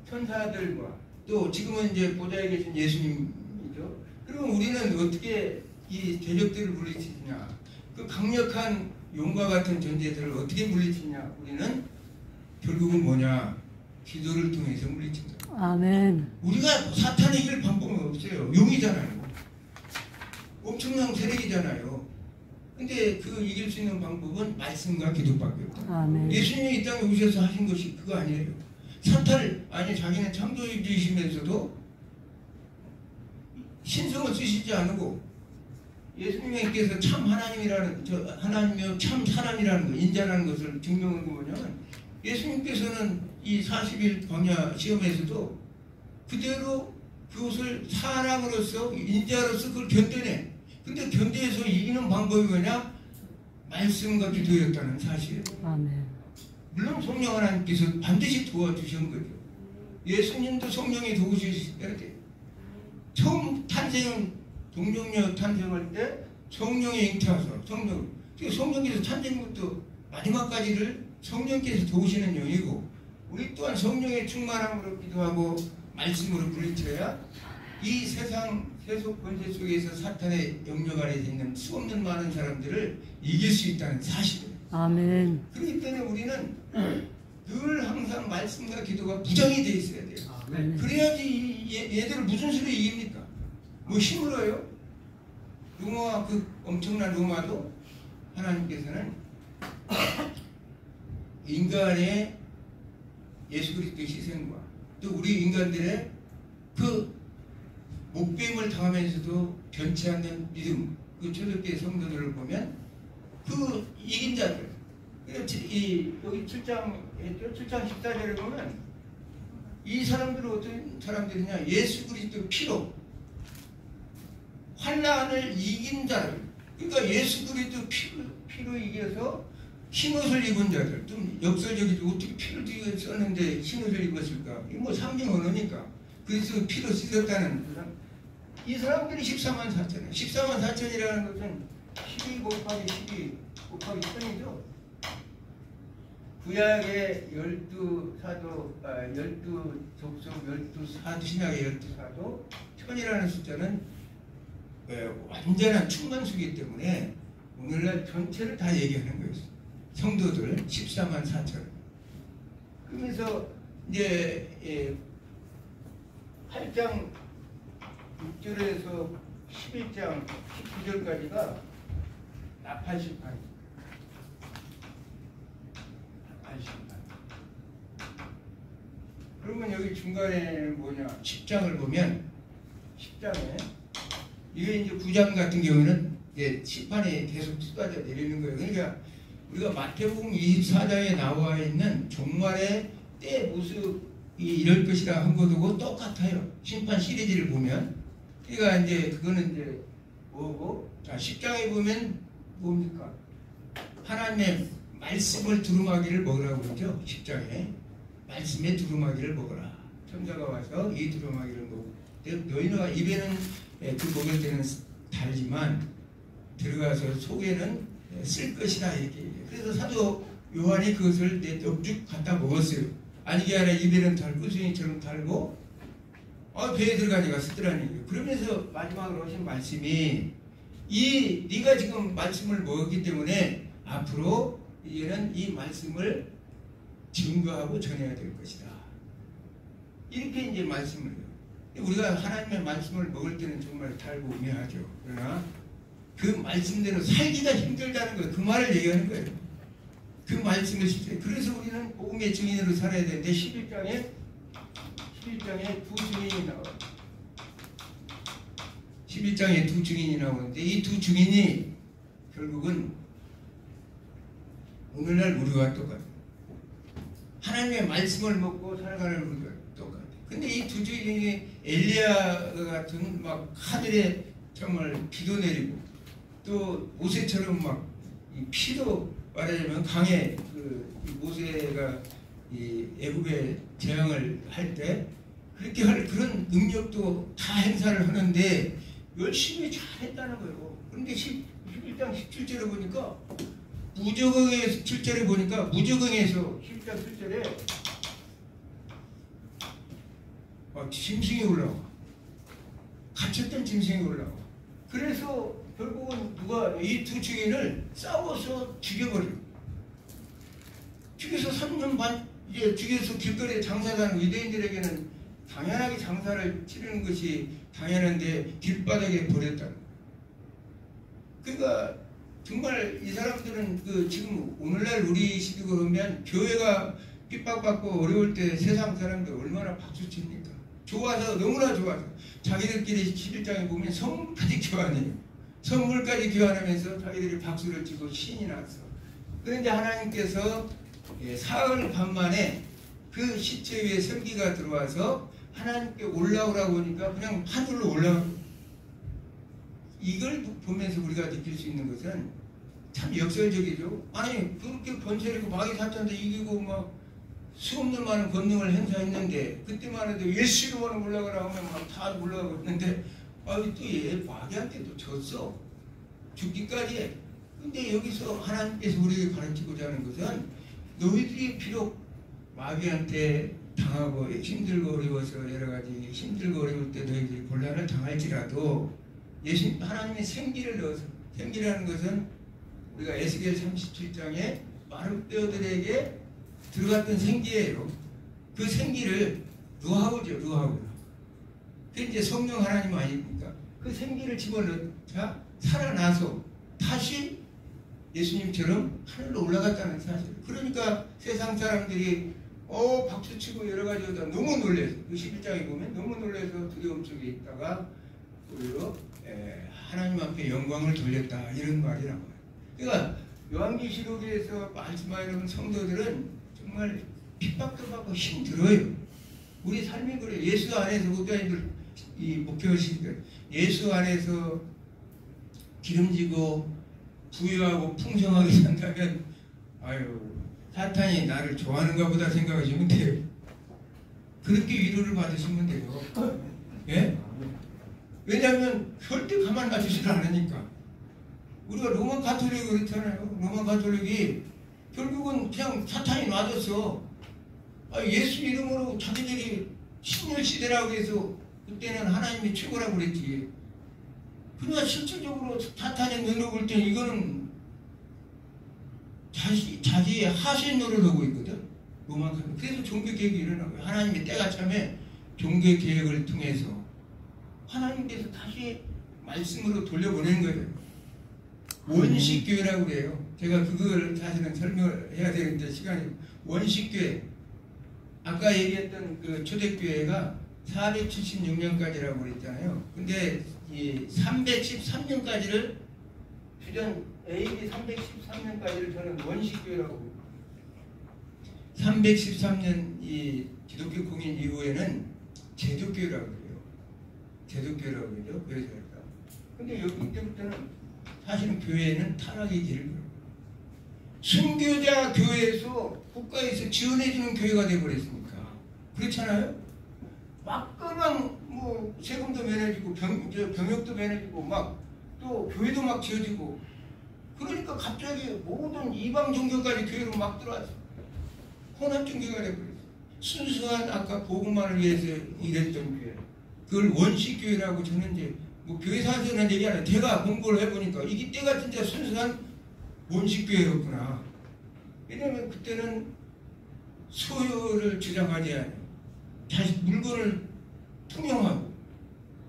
천사들과 또 지금은 이제 보좌에 계신 예수님이죠. 그럼 우리는 어떻게 이 대적들을 물리치냐? 그 강력한 용과 같은 존재들을 어떻게 물리치냐? 우리는 결국은 뭐냐? 기도를 통해서 물리친다. 아멘. 우리가 사탄을 이길 방법은 없어요. 용이잖아요. 엄청난 세력이잖아요. 근데 그 이길 수 있는 방법은 말씀과 기도밖에 없다. 아멘. 예수님이 이 땅에 오셔서 하신 것이 그거 아니에요. 사탄을, 아니 자기는 창조주이시면서도 신성을 쓰시지 않고 예수님께서 참 하나님이라는, 하나님이요 참 사람이라는 거, 인자라는 것을 증명한 거 뭐냐면, 예수님께서는 이 40일 광야 시험에서도 그대로 그것을 사람으로서, 인자로서 그걸 견뎌내. 근데 견뎌서 이기는 방법이 뭐냐? 말씀과 기도였다는 사실이에요. 아멘. 물론 성령 하나님께서 반드시 도와주신 거죠. 예수님도 성령이 도우셔야 돼요. 처음 동정녀 탄생할 때 성령이 잉태하셔서 성령께서 탄생부터 마지막까지를 성령께서 도우시는 영이고, 우리 또한 성령의 충만함으로 기도하고 말씀으로 부딪혀야 이 세상 세속 권세 속에서 사탄의 영역 아래에 있는 수없는 많은 사람들을 이길 수 있다는 사실이에요. 아멘. 그렇기 때문에 우리는 늘 항상 말씀과 기도가 부정이 돼 있어야 돼요. 아멘. 그래야지 얘들을 무슨 수로 이깁니까? 뭐 힘으로요? 로마, 그 엄청난 로마도 하나님께서는 인간의 예수 그리스도의 희생과 또 우리 인간들의 그 목배임을 당하면서도 변치 않는 믿음, 그 초대교회 성도들을 보면 그 이긴 자들, 여기 7장 14절에 보면 이 사람들은 어떤 사람들이냐? 예수 그리스도 피로 환난을 이긴 자들, 그러니까 예수 그리스도 피로 이겨서 흰옷을 입은 자들. 좀 역설적이죠. 어떻게 피를 썼는데 흰옷을 입었을까? 이거 뭐 상징 언어니까. 그래서 피로 씻었다는 이 사람들이 14만 4천이에요. 14만 4천이라는 것은 12 곱하기 12 곱하기 1000이죠. 구약의 12사도, 12족속, 12사도, 신약의 12사도, 1000이라는 숫자는 완전한 충만수이기 때문에 오늘날 전체를 다 얘기하는 거였어요. 성도들 14만 4천. 그러면서 이제 8장 6절에서 11장 19절까지가 나팔심판. 그러면 여기 중간에 뭐냐? 10장을 보면 10장에 이게 이제 9장 같은 경우는 이제 심판이 계속 쏟아져 내리는 거예요. 그러니까 우리가 마태복음 24장에 나와 있는 종말의 때 모습이 이럴 것이라 한 것하고 똑같아요. 심판 시리즈를 보면. 그러니까 이제 그거는 이제 뭐고? 자, 10장에 보면 뭡니까? 하나님의 말씀을 두루마기를 먹으라고 그러죠. 10장에 말씀의 두루마기를 먹어라. 천사가 와서 이 두루마기를 먹고, 너희는 입에는 그 먹을 때는 달지만 들어가서 속에는 쓸 것이다 이렇게 얘기해요. 그래서 사도 요한이 그것을 넉죽 갖다 먹었어요. 아니게 아니라 입에는 달고 수행처럼 달고 배에 들어가니까 쓰더라는 얘기예요. 그러면서 마지막으로 하신 말씀이 네가 지금 말씀을 먹었기 때문에 앞으로 이제는 이 말씀을 증거하고 전해야 될 것이다. 이렇게 이제 말씀을 해요. 우리가 하나님의 말씀을 먹을 때는 정말 달고 우매하죠. 그러나 그 말씀대로 살기가 힘들다는 거예요. 그 말을 얘기하는 거예요. 그 말씀을 실제. 그래서 우리는 복음의 증인으로 살아야 되는데 11장에 두 증인이 나와요. 11장에 두 증인이 나오는데 이 두 증인이 결국은 오늘날 우리와 똑같아요. 하나님의 말씀을 먹고 살아가는 우리가 똑같아요. 근데 이 두 증인이 엘리야 같은 막 하늘에 정말 비도 내리고 또 모세처럼 막 피도 말하자면 강에 모세가 이 애굽에 재앙을 할 때 그렇게 할 그런 능력도 다 행사를 하는데 열심히 잘했다는 거예요. 그런데 11장 17절에 보니까 무적응에서 7절에 보니까 무적응에서 11장 7절에 짐승이 올라와. 갇혔던 짐승이 올라와. 그래서 결국은 누가 이 두 증인을 싸워서 죽여버려요. 죽여서 3년 반 이제 죽여서 길거리에 장사하는 유대인들에게는 당연하게 장사를 치르는 것이 당연한데 길바닥에 버렸다는 거예요. 그러니까 정말 이 사람들은 지금 오늘날 우리 시대로 보면 교회가 핍박받고 어려울 때 세상 사람들 얼마나 박수칩니까? 좋아서 너무나 좋아서 자기들끼리 11장에 보면 선물까지 교환해요. 선물까지 교환하면서 자기들이 박수를 치고 신이 났어. 그런데 하나님께서 사흘 반 만에 그 시체 위에 생기가 들어와서 하나님께 올라오라고 하니까 그냥 하늘로 올라가고, 이걸 보면서 우리가 느낄 수 있는 것은 참 역설적이죠. 아니 그렇게 번세리고 마귀 사탄도 이기고 막 수없는 많은 권능을 행사했는데 그때만 해도 예수로만 올라가라 하면 막 다 올라가고 있는데 또 얘 마귀한테 또 졌어. 죽기까지 해. 근데 여기서 하나님께서 우리에게 가르치고자 하는 것은 너희들이 비록 마귀한테 당하고 힘들고 어려워서 여러 가지 힘들고 어려울 때 너희들이 곤란을 당할지라도 하나님의 생기를 넣어서, 생기라는 것은 우리가 에스겔 37장에 마른 뼈들에게 들어갔던 생기예요. 그 생기를 루하우죠, 루하우. 그게 이제 성령 하나님 아닙니까? 그 생기를 집어넣자 살아나서 다시 예수님처럼 하늘로 올라갔다는 사실. 그러니까 세상 사람들이 박수치고 여러 가지 하다 너무 놀래서, 그 11장에 보면 너무 놀래서 두려움 속에 있다가 오히려 하나님 앞에 영광을 돌렸다, 이런 말이 나와요. 그러니까 요한계시록에서 말씀하는 성도들은 정말 핍박도 받고 힘들어요. 우리 삶이 그래요. 예수 안에서 목사님들 이 목표의식들, 예수 안에서 기름지고 부유하고 풍성하게 산다면 사탄이 나를 좋아하는가 보다 생각하시면 돼요. 그렇게 위로를 받으시면 돼요. 예? 왜냐하면 절대 가만 놔주질 않으니까. 우리가 로마 가톨릭이 그렇잖아요. 로마 가톨릭이 결국은 그냥 사탄이 놔줬어. 예수 이름으로 자기들이 신열시대라고 해서 그때는 하나님이 최고라고 그랬지. 그러나 실질적으로 사탄이 눈으로 볼 때는 이거는 자기의 하수인 노릇을 하고 있거든. 로마 가톨릭. 그래서 종교개혁이 일어나고요. 하나님의 때가 참에 종교개혁을 통해서 하나님께서 다시 말씀으로 돌려보내는 거예요. 원식교회라고 그래요. 제가 그걸 사실은 설명을 해야 되는데 시간이. 원식교회, 아까 얘기했던 그 초대교회가 476년까지라고 그랬잖아요. 근데 이 313년까지를 주전 AD 313년까지를 저는 원식교회라고 봅니다. 313년 이 기독교 공인 이후에는 제도교회라고 그래요. 제도교회라고 그러죠. 그래서 근데 여기 이때부터는 사실은 교회는 타락의 길을 걸어요. 순교자 교회에서 국가에서 지원해주는 교회가 되어버렸으니까. 그렇잖아요? 막그만 뭐 세금도 면해주고 병역도 면해주고 막 또 교회도 막 지어지고, 그러니까 갑자기 모든 이방 종교까지 교회로 막 들어왔어. 혼합 종교가 되어버렸어. 순수한 아까 복음만을 위해서 일했던 교회, 그걸 원식교회라고 저는 이제 뭐 교회사에서는 얘기 안 해요. 제가 공부를 해보니까 이게 때가 진짜 순수한 원식교회였구나. 왜냐하면 그때는 소유를 주장하지 않아요. 다시 물건을 통용하고,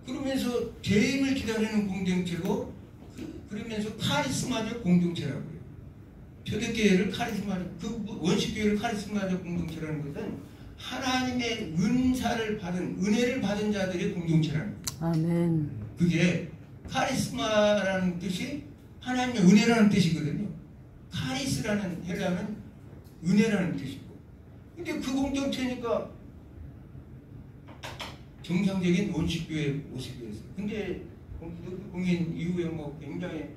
그러면서 재임을 기다리는 공동체고, 그러면서 카리스마적 공동체라고요. 초대교회를 카리스마적, 그 원식교회를 카리스마적 공동체라는 것은 하나님의 은사를 받은, 은혜를 받은 자들의 공동체라는 거예요. 아멘. 그게 카리스마라는 뜻이 하나님의 은혜라는 뜻이거든요. 카리스라는 헬라는 은혜라는 뜻이고. 근데 그 공동체니까 정상적인 원식교회 모습이었어요. 근데 공인 이후에 뭐 굉장히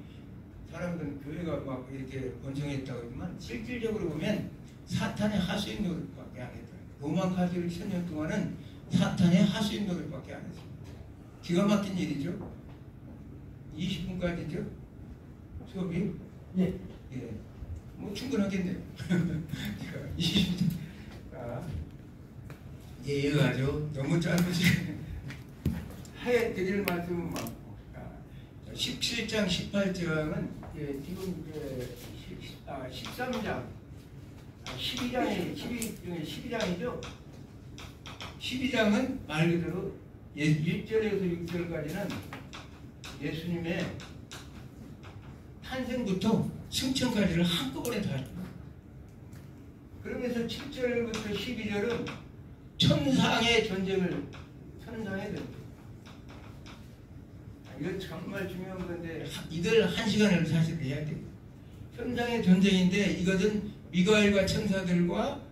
사람들은 교회가 막 이렇게 번성했다고 하지만 실질적으로 보면 사탄의 하수인 노릇밖에 안 했어요. 로마 카톨릭 1000년 동안은 사탄의 하수인 노릇밖에 안 했어요. 기가 막힌 일이죠. 20분까지죠? 수업이? 예. 예. 뭐 충분하겠네요. 20분. 예, 이어가죠. 너무 짧으시 하에 드릴 말씀은 많고. 17장, 18장은 지금 이제 13장, 12장이 12장이죠. 12장은 말 그대로 1절에서 6절까지는 예수님의 탄생부터 승천까지를 한꺼번에 다 합니다. 그러면서 7절부터 12절은 천상의 전쟁을, 천상의 전쟁. 이거 정말 중요한 건데 이걸 한 시간을 사실 해야 돼요. 천상의 전쟁인데 이것은 미가엘과 천사들과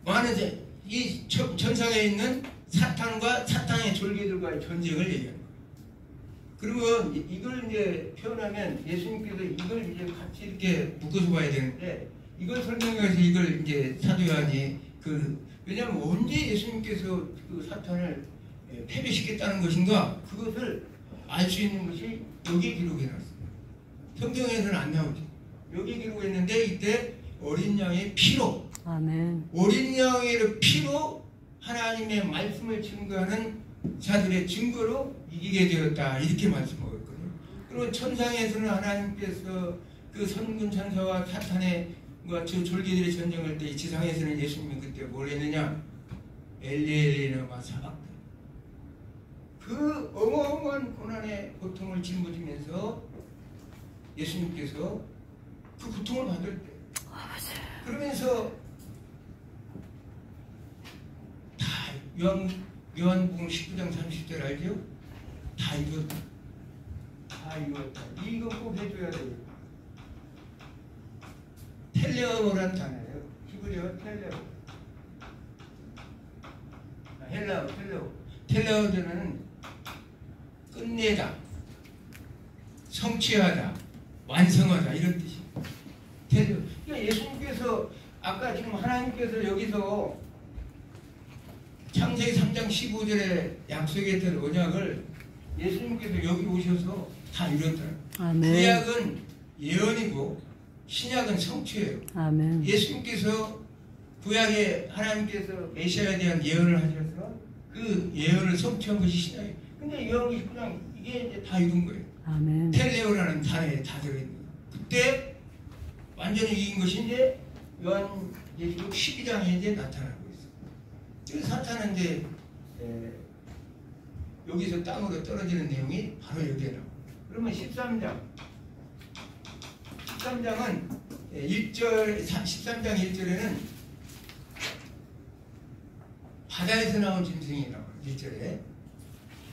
많은 이 천상에 있는 사탄과 사탄의 졸개들과의 전쟁을 얘기합니다. 그러면 이걸 이제 표현하면 예수님께서 이걸 이제 같이 이렇게 묶어서 봐야 되는데 이걸 설명해서 이걸 이제 사도 요한이 왜냐하면 언제 예수님께서 그 사탄을 패배시켰다는 것인가 그것을 알 수 있는 것이 여기 기록해놨습니다. 성경에서는 안 나오죠. 여기 기록했는데 이때 어린 양의 피로, 아멘. 어린 양의 피로 하나님의 말씀을 증거하는 자들의 증거로 이기게 되었다 이렇게 말씀하고 있거든요. 그리고 천상에서는 하나님께서 그 선군 천사와 사탄의 저 졸개들의 전쟁할 때 지상에서는 예수님이 그때 뭘 했느냐? 엘리엘리나마 사박. 그 어마어마한 고난의 고통을 짊어지면서 예수님께서 그 고통을 받을 때 그러면서 다 요한복음 19장 30절 알죠? 다 이뤘다. 다 이뤘다. 이거 꼭 해줘야 돼요. 텔레오라는 단어예요. 히브리어 텔레오. 헬라어 텔레오. 텔레오는 끝내다, 성취하다, 완성하다 이런 뜻입니다. 그러니까 예수님께서 아까 지금 하나님께서 여기서 창세기 3장 15절에 약속했던 언약을 예수님께서 여기 오셔서 다 이뤘더라고요. 아멘. 구약은 예언이고 신약은 성취예요. 아멘. 예수님께서 구약에 하나님께서 메시아에 대한 예언을 하셔서 그 예언을 성취한 것이 신약이에요. 근데 요한복음 19장 이게 이제 다 이룬 거예요. 아멘. 텔레오라는 단어에 다 들어있는 거예요. 그때 완전히 이긴 것이 이제 요한계시록 12장에 이제 나타나고 있어요. 그래서 사탄은 이제 여기서 땅으로 떨어지는 내용이 바로 여기에 나와요. 그러면 13장은 13장 1절에는 바다에서 나온 짐승이 나와요. 1절에.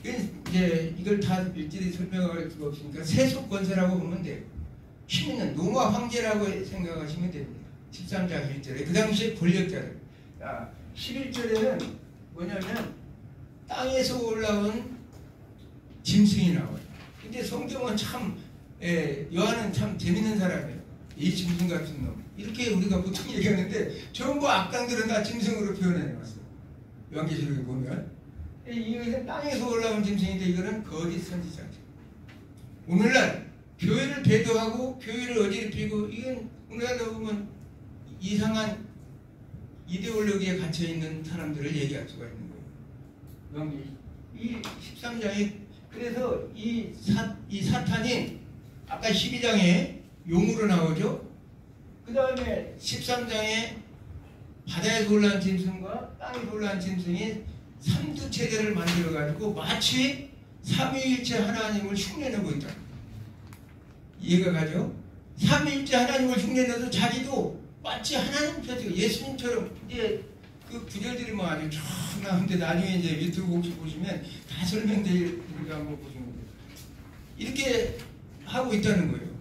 이제 이걸 다 일일이 설명할 수가 없으니까 세속 권세라고 보면 돼요. 힘 있는 로마 황제라고 생각하시면 됩니다. 13장 1절에 그 당시에 권력자들. 11절에는 뭐냐면 땅에서 올라온 짐승이 나와요. 근데 성경은 참 요한은 참 재밌는 사람이에요. 이 짐승 같은 놈 이렇게 우리가 보통 얘기하는데 전부 악당들은 다 짐승으로 표현해놨어요. 요한계시록에 보면 이것은 땅에서 올라온 짐승인데 이거는 거짓 선지자죠. 오늘날 교회를 배도하고 교회를 어지럽히고 이건 우리나라 보면 이상한 이데올로기에 갇혀있는 사람들을 얘기할 수가 있는 거예요. 이 13장이 그래서 이 사탄이 아까 12장에 용으로 나오죠. 그 다음에 13장에 바다에서 올라온 짐승과 땅에서 올라온 짐승이 삼두 체제를 만들어가지고 마치 삼위일체 하나님을 흉내내고 있다. 이해가 가죠? 삼위일체 하나님을 흉내내도 자기도 마치 하나님 자체가 예수님처럼 이제 그 구절들이 뭐 아주 쫙 나오는데 나중에 이제 유튜브 혹시 보시면 다 설명되니까 한번 보시면 돼요. 이렇게 하고 있다는 거예요.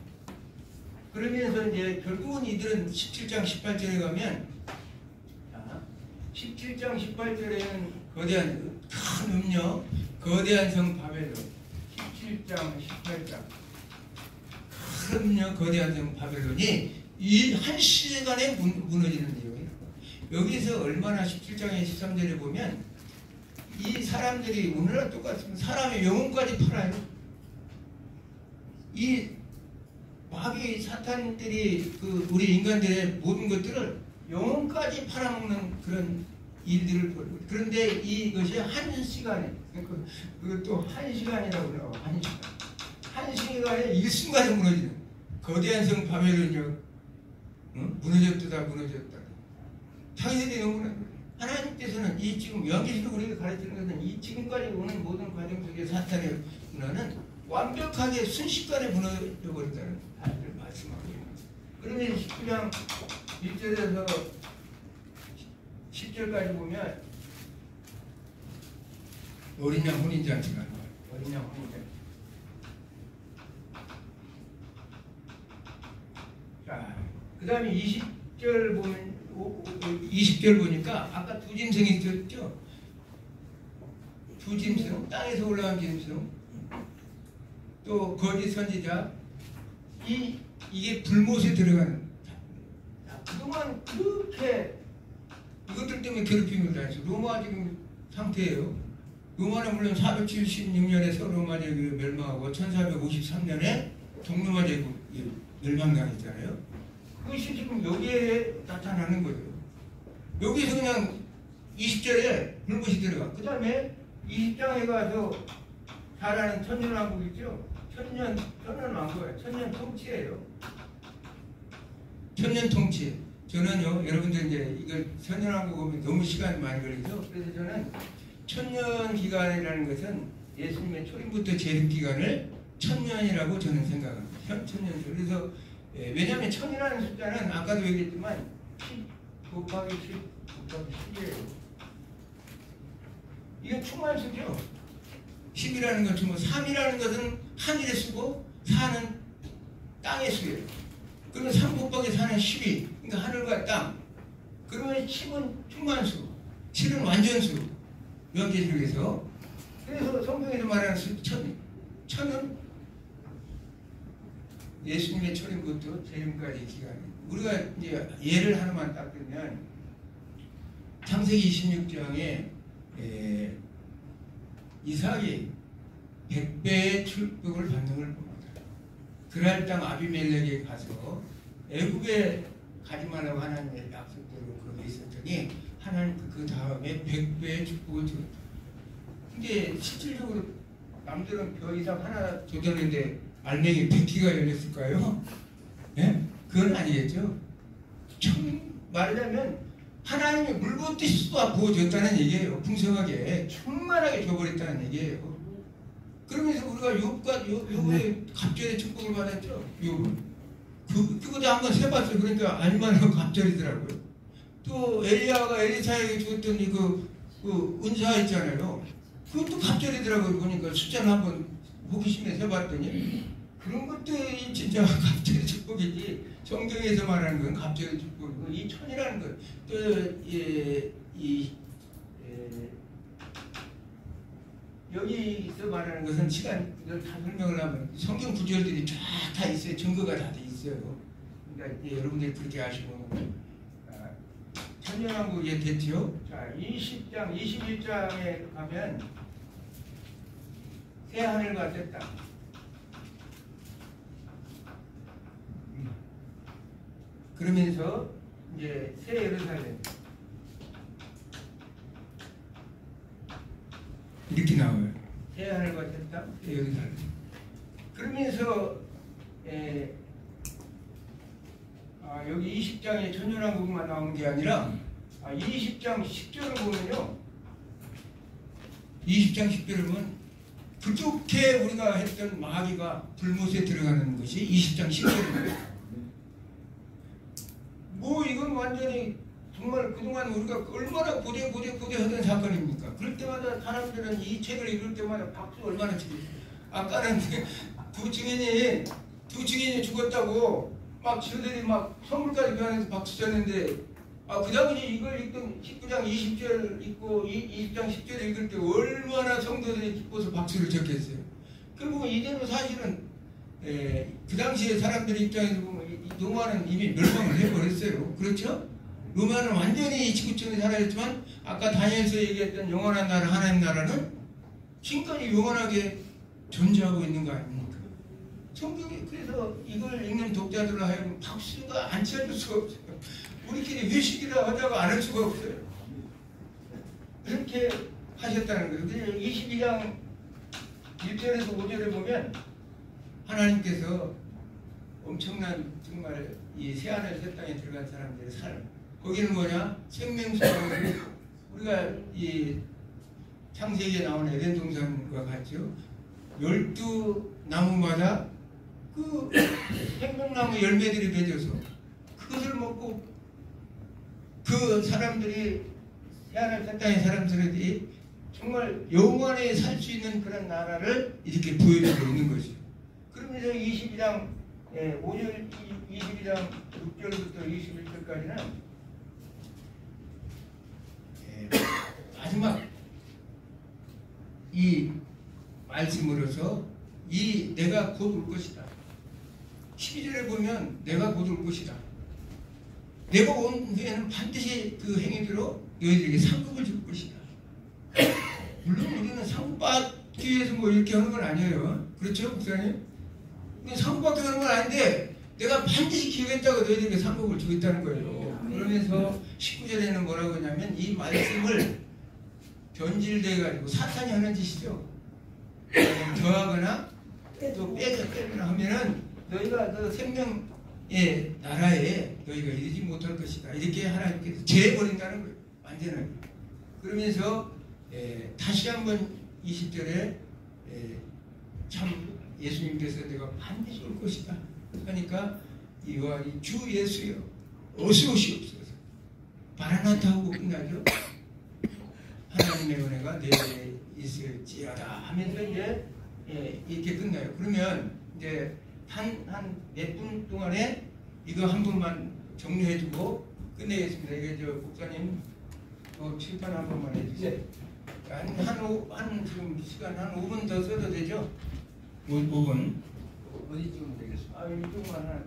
그러면서 이제 결국은 이들은 17장 18절에 가면 17장 18절에는 거대한 큰 음녀 거대한 성 바벨론 17장 18장 큰 음녀 거대한 성 바벨론이 이 한 시간에 무너지는 내용이에요. 여기서 얼마나 17장의 13절에 보면 이 사람들이 오늘날 똑같으면 사람의 영혼까지 팔아요. 이 마귀 사탄들이 그 우리 인간들의 모든 것들을 영혼까지 팔아먹는 그런 일들을 벌이고 그런데 이것이 한 시간에 그것도 한 시간이라고 나와 한 시간에 일순간에 무너지는 거대한 성 바벨론이요 무너졌다 무너졌다 자기들이 너무나 하나님께서는 이 지금 여기서 우리가 가르치는 것은 이 지금까지 오는 모든 과정 속에 사탄의 문화는 완벽하게 순식간에 무너져버린다는 말씀을 말씀하고 있는 거예요. 그러면 19장 1절에서 10절까지 보면 어린 양 혼인잔치가 나와요. 어린 양 혼인잔치. 자, 그 다음에 20절 보면 20절 보니까 아까 두 짐승이 있었죠? 두 짐승, 땅에서 올라간 짐승, 또 거짓 선지자, 이게 불못에 들어가는. 그동안 그렇게 이것들 때문에 괴롭힘을 당했어. 로마 지금 상태예요. 로마는 물론 476년에 로마 제국이 멸망하고 1453년에 동로마 제국이 멸망당했잖아요. 그것이 지금 여기에 나타나는 거죠. 여기서 그냥 20절에 불못이 들어가. 그 다음에 20장에 가서 잘하는 천년왕국 있죠? 천년왕국이에요. 천년 통치예요. 천년 통치. 저는요, 여러분들 이제 이걸 천년왕국 보면 너무 시간이 많이 걸리죠? 그래서 저는 천년 기간이라는 것은 예수님의 초림부터 재림 기간을 천년이라고 저는 생각합니다. 천년. 그래서 왜냐하면 천이라는 숫자는 아까도 얘기했지만 10 곱하기 10 곱하기 10이에요. 이건 충만수죠. 10이라는 건 충만, 3이라는 것은 하늘의 수고 4는 땅의 수예요. 그러면 3 곱하기 4는 12. 그러니까 하늘과 땅. 그러면 10은 충만수, 7은 완전수. 명계속에서. 그래서 성경에서 말하는 수, 천은 예수님의 초림부터 재림까지 기간. 우리가 이제 예를 하나만 딱 들면 창세기 26장에 이삭이 100배의 축복을 받는 걸 봅니다. 그랄 땅 아비멜렉에 가서 애굽에 가지 말라고 하나님의 약속대로 그렇게 있었더니 하나님 그 다음에 100배의 축복을 줬다. 근데 실질적으로 남들은 벼 이삭 하나 줬는데 알맹이 100기가 열렸을까요? 예? 그건 아니겠죠. 말하자면 하나님이 물붓듯이 쏟아 부어줬다는 얘기예요. 풍성하게 충만하게 줘버렸다는 얘기예요. 그러면서 우리가 욥의 갑절의 축복을 받았죠. 욥은 그것도 한번 세봤어요. 그러니까 알만한 갑절이더라고요. 또 엘리야가 엘리사에게 주었던 그 은사 있잖아요. 그것도 갑절이더라고요. 보니까 숫자를 한번 호기심에 세봤더니 그런 것들이 진짜 갑절의 축복이지. 성경에서 말하는 건 갑절의 축복이고 이 천이라는 것, 또 여기서 말하는 것은 시간 이걸 다 설명을 하면 성경 구절들이 쫙 다 있어요. 증거가 다 돼 있어요. 그러니까 여러분들이 그렇게 아시고 천년왕국 이제 됐죠. 자, 20장, 21장에 가면 새 하늘과 새 땅. 그러면서 이제 새 예루살렘 이렇게 나와요. 새 하늘과 새 땅, 새 예루살렘. 그러면서 여기 20장에 천년왕국만 나오는 게 아니라 20장 10절을 보면요. 20장 10절을 보면 그렇게 우리가 했던 마귀가 불못에 들어가는 것이 20장 10절입니다. 뭐 이건 완전히 정말 그동안 우리가 얼마나 고대하던 사건입니까? 그럴 때마다 사람들은 이 책을 읽을 때마다 박수 얼마나 치고, 아까는 두 증인이 죽었다고 막 저들이 막 선물까지 교환해서 박수 쳤는데, 그 당시 이걸 읽던 19장 20절 읽고 20장 10절 읽을 때 얼마나 성도들이 기뻐서 박수를 쳤겠어요. 그리고 이대로 사실은 그 당시에 사람들 입장에서 보면 로마는 이미 멸망을 해버렸어요. 그렇죠? 로마는 완전히 지구촌에 사라졌지만 아까 다니엘서 얘기했던 영원한 나라, 하나님 나라는 지금까지 영원하게 존재하고 있는 거 아닙니까? 성경이 그래서 이걸 읽는 독자들로 하여금 박수가 안 쳐줄 수가 없어요. 우리끼리 회식이라 하다가 안 할 수가 없어요. 그렇게 하셨다는 거예요. 22장 1절에서 5절에 보면 하나님께서 엄청난 정말 이 새하늘 새 땅에 들어간 사람들의 삶, 거기는 뭐냐? 생명수로 우리가 이 창세기에 나오는 에덴 동산과 같죠. 12나무마다 그 생명나무 열매들이 맺어서 그것을 먹고 그 사람들이 새하늘 새 땅의 사람들이 정말 영원히 살 수 있는 그런 나라를 이렇게 보여주고 있는 것이죠. 그러면서 22장 5절, 22장 6절부터 21절까지는 마지막 이 말씀으로서 이 내가 곧 올 것이다. 12절에 보면 내가 곧 올 것이다. 내가 온 후에는 반드시 그 행위대로 너희들에게 상급을 줄 것이다. 물론 우리는 상급받기 위해서 뭐 이렇게 하는 건 아니에요. 그렇죠, 목사님? 상급받기 하는 건 아닌데 내가 반드시 기억했다고 너희들에게 상급을 주겠다는 거예요. 그러면서 19절에는 뭐라고 하냐면 이 말씀을 변질돼가지고 사탄이 하는 짓이죠. 더하거나 또 빼거나 하면은 너희가 그 생명의 나라에 너희가 이르지 못할 것이다. 이렇게 하나님께서 제해버린다는 거예요. 완전하게. 그러면서 다시 한번 20절에 참 예수님께서 내가 반드시 올 것이다. 그러니까 이와 주 예수여 어서 오시옵소서. 바라나타 하고 끝나죠. 하나님의 은혜가 내게 있을지어다 하면서 이제 이렇게 끝나요. 그러면 이제 한 몇 분 동안에 이거 한 번만 정리해주고 끝내겠습니다. 이게 저 목사님 칠판 한 번만 해주세요. 한 지금 시간 한 5분 더 써도 되죠? 5분. 어디쯤 되겠습니까? 이쪽만 하나.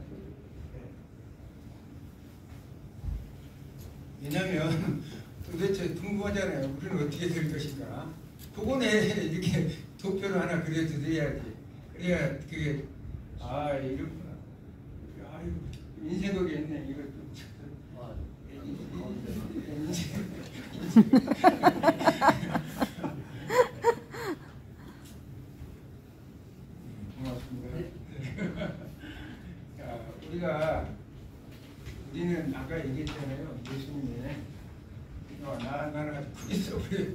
왜냐면 도대체 궁금하잖아요. 우리는 어떻게 될 것인가. 그거네 이렇게 도표를 하나 그려드려야지. 그래야 그게 이렇구나. 인생 거기 있네. 이거 고맙습니다. 우리는 아까 얘기했잖아요. 예수님이 나는 아주 크게 써버려요.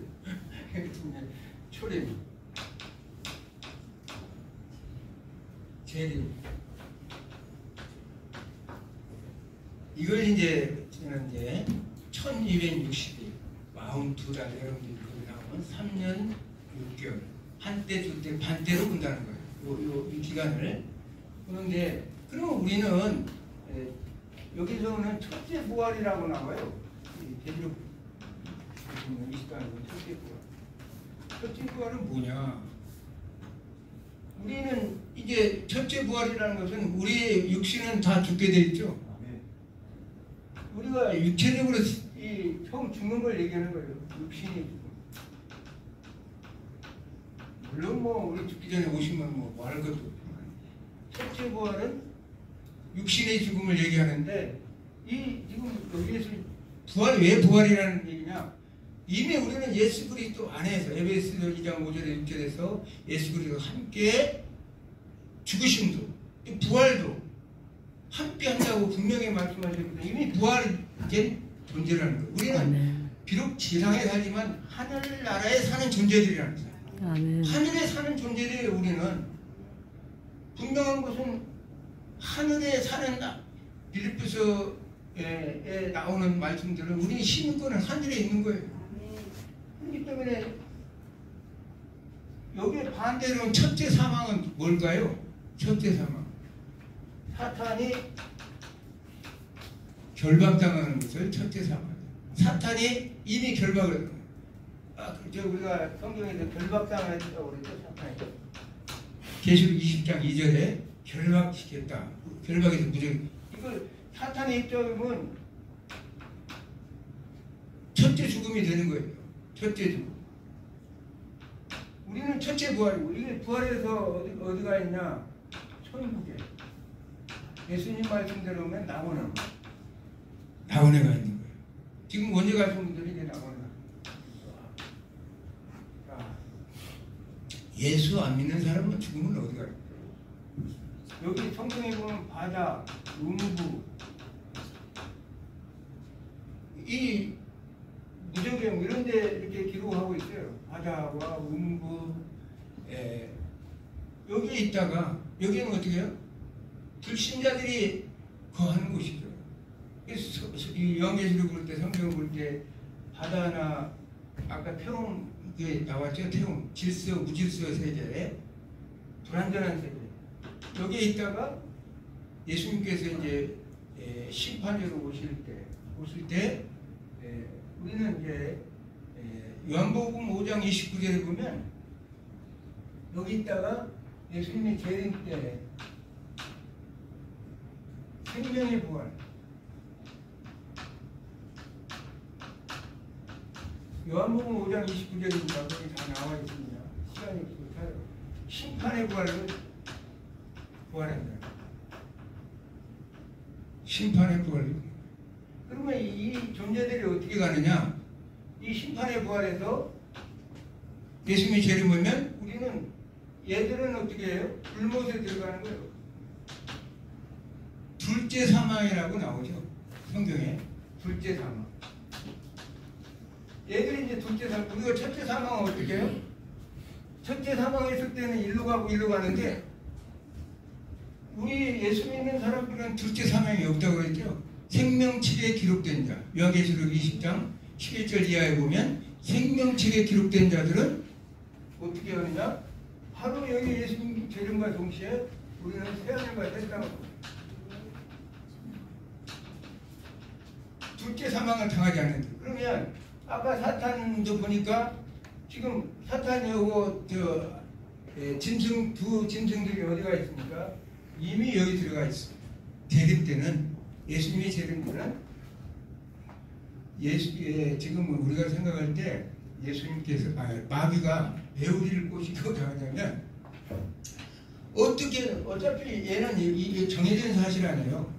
초림, 재림. 이걸 이제 1260일 42달 여러분들이 거기 나오면 3년 6개월 한때 줄때 반때로 본다는 거예요. 이 기간을. 그런데 그럼 우리는 여기서는 첫째 부활이라고 나와요. 제주도 20단은 첫째 부활. 첫째 부활은 뭐냐? 우리는 이제 첫째 부활이라는 것은 우리의 육신은 다 죽게 돼 있죠. 우리가 육체적으로 처음 죽는 걸 얘기하는 거예요. 육신이 죽음. 물론 뭐 우리 죽기 전에 오시면 뭐 말할 것도 없지만 첫째 부활은 육신의 죽음을 얘기하는데 이 지금 여기에서 부활이 왜 부활이라는 얘기냐? 이미 우리는 예수 그리스도 안에서 에베소서 2장 5절에 6절에서 예수 그리스도와 함께 죽으심도 부활도 함께 한다고 분명히 말씀하셨거든요. 이미 부활된 존재라는 거예요. 우리는 비록 지상에 살지만 하늘나라에 사는 존재들이라는 거예요. 아멘. 하늘에 사는 존재들이에요. 우리는 분명한 것은 하늘에 사는 빌립보서에 나오는 말씀들은 우리 신권은 하늘에 있는 거예요. 그렇기 때문에 여기에 반대로 첫째 사망은 뭘까요? 첫째 사망. 사탄이 결박당하는 것을 첫째 사망. 사탄이 이미 결박을 했어요. 우리가 성경에서 결박당했다고 그랬죠, 사탄이. 계시록 20장 2절에 결박시켰다. 결박에서 무조건. 이걸 사탄의 입장이면 첫째 죽음이 되는 거예요. 첫째 죽음. 우리는 첫째 부활이고, 이게 부활에서 어디가 있냐? 천국에. 예수님 말씀대로 면 나원해가 있는 거예요. 지금 원죄 가신 분들이 이제 나원해. 예수 안 믿는 사람은 죽으면 어디 가요? 여기 성경에 보면 바다, 음부, 이 무적경 이런 데 이렇게 기록하고 있어요. 바다와 음부, 여기에 있다가 여기는 어떻게 해요? 불신자들이 거하는 곳이죠. 이 요한계시록 볼 때, 성경 볼 때 바다나 아까 태움 이게 나왔죠. 태움, 질서, 무질서 세계에 불완전한 세계. 여기에 있다가 예수님께서 이제 심판으로 오실 때 우리는 이제 요한복음 5장 29절에 보면 여기 있다가 예수님이 재림 때 생명의 부활. 요한복음 5장 29절입니다. 거기 다 나와 있습니다. 시간이 없어서 심판의 부활을 부활한다. 심판의 부활. 그러면 이 존재들이 어떻게 가느냐? 이 심판의 부활에서 예수님이 재림하면 우리는 얘들은 어떻게 해요? 불못에 들어가는 거예요. 둘째 사망이라고 나오죠. 성경에 둘째 사망. 얘들이 이제 둘째 사망. 우리가 첫째 사망은 어떻게 해요? 첫째 사망했을 때는 일로 가고 일로 가는데 우리 예수 믿는 사람들은 둘째 사망이 없다고 했죠. 생명책에 기록된 자. 요한계시록 20장 11절 이하에 보면 생명책에 기록된 자들은 어떻게 하느냐? 바로 여기 예수님 재림과 동시에 우리는 새하늘과 새 땅을 둘째 사망을 당하지 않는다. 그러면 아까 사탄도 보니까 지금 사탄이하고 짐승 두 짐승들이 어디가 있습니까? 이미 여기 들어가 있습니다. 재림 때는 예수님의 재림 때는 지금 우리가 생각할 때 예수님께서 마귀가 왜 우리를 꼬시고 당하냐면 어차피 얘는 이게 정해진 사실 아니에요.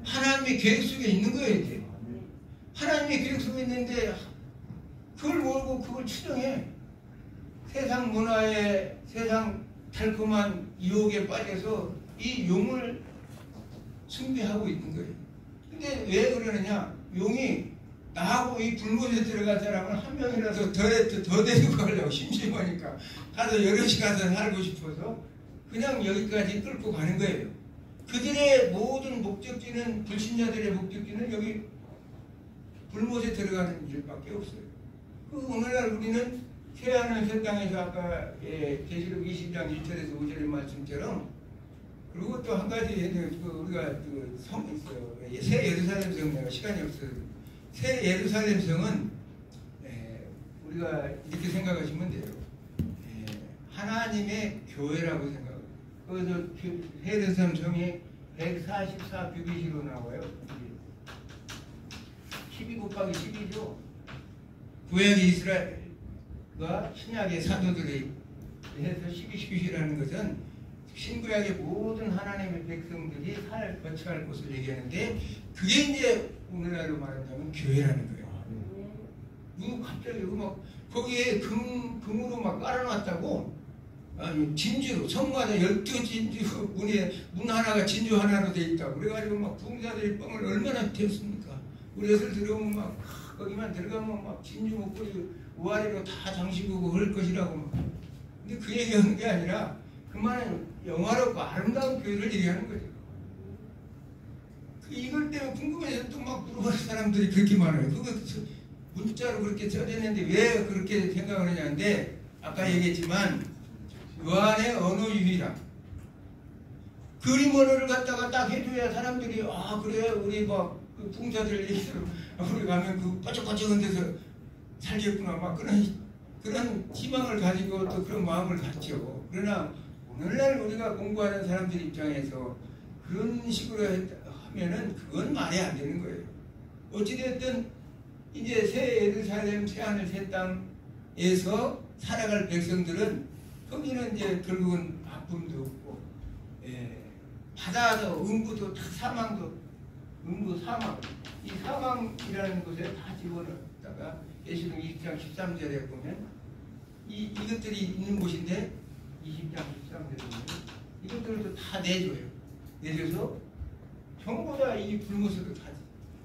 하나님의 계획 속에 있는 거예요. 이게. 하나님의 계획 속에 있는데 그걸 모르고 그걸 추정해. 세상 문화에 세상 달콤한 유혹에 빠져서 이 용을 숭배하고 있는 거예요. 근데 왜 그러느냐? 용이 나하고 이 불못에 들어간 사람을 한 명이라도 더 데리고 가려고 심심하니까 가서 여럿이 가서 살고 싶어서 그냥 여기까지 끌고 가는 거예요. 그들의 모든 목적지는 불신자들의 목적지는 여기 불못에 들어가는 일밖에 없어요. 오늘날 우리는 새하늘 새 땅에서 아까 계시록 20장 1절에서 5절의 말씀처럼 그리고 또 한 가지 우리가 성 있어요. 새 예루살렘 성 내가 시간이 없어요. 새 예루살렘 성은 우리가 이렇게 생각하시면 돼요. 하나님의 교회라고 생각해요. 그래서 새 예루살렘 성이 144 규빗으로 나와요. 12 곱하기 12죠. 구약의 이스라엘과 신약의 사도들이 해서 12규빗이라는 것은 신구약의 모든 하나님의 백성들이 거쳐갈 곳을 얘기하는데 그게 이제 오늘날로 말한다면 교회라는 거예요. 누구 갑자기 거기에 금으로 막 깔아놨다고 진주로 성마다 12진주 문 하나가 진주 하나로 돼 있다고 그래가지고 막 부흥사들이 뻥을 얼마나 텄습니까? 우리 애들 들어오면 막 거기만 들어가면 막 진주 목걸이 우아래로 다 장식하고 할 것이라고 막 근데 그 얘기하는 게 아니라 그만한 영화롭고 아름다운 교회를 얘기하는 거죠. 이걸 때문에 궁금해서 또 막 물어보는 사람들이 그렇게 많아요. 그거 문자로 그렇게 써졌는데 왜 그렇게 생각을 하냐는데 아까 얘기했지만 요한의 언어 유희라 그림 언어를 갖다가 딱 해줘야 사람들이 아 그래 우리 막 그 풍자들 얘기대로 우리 가면 그 뻐쩍뻐쩍한 데서 살겠구나 막 그런 희망을 가지고 또 그런 마음을 갖죠. 그러나 오늘날 우리가 공부하는 사람들 입장에서 그런 식으로 하면은 그건 말이 안 되는 거예요. 어찌됐든 이제 새 예루살렘 새 하늘 새 땅에서 살아갈 백성들은 거기는 이제 결국은 아픔도 없고 바다도 음부도 사망도 음부 사망 이 사망이라는 곳에 다 집어넣었다가 예시록 20장 13절에 보면 이것들이 있는 곳인데 20장 13절에 보면 이것들도 다 내줘요. 내줘서 전부 다 이 불못에도 다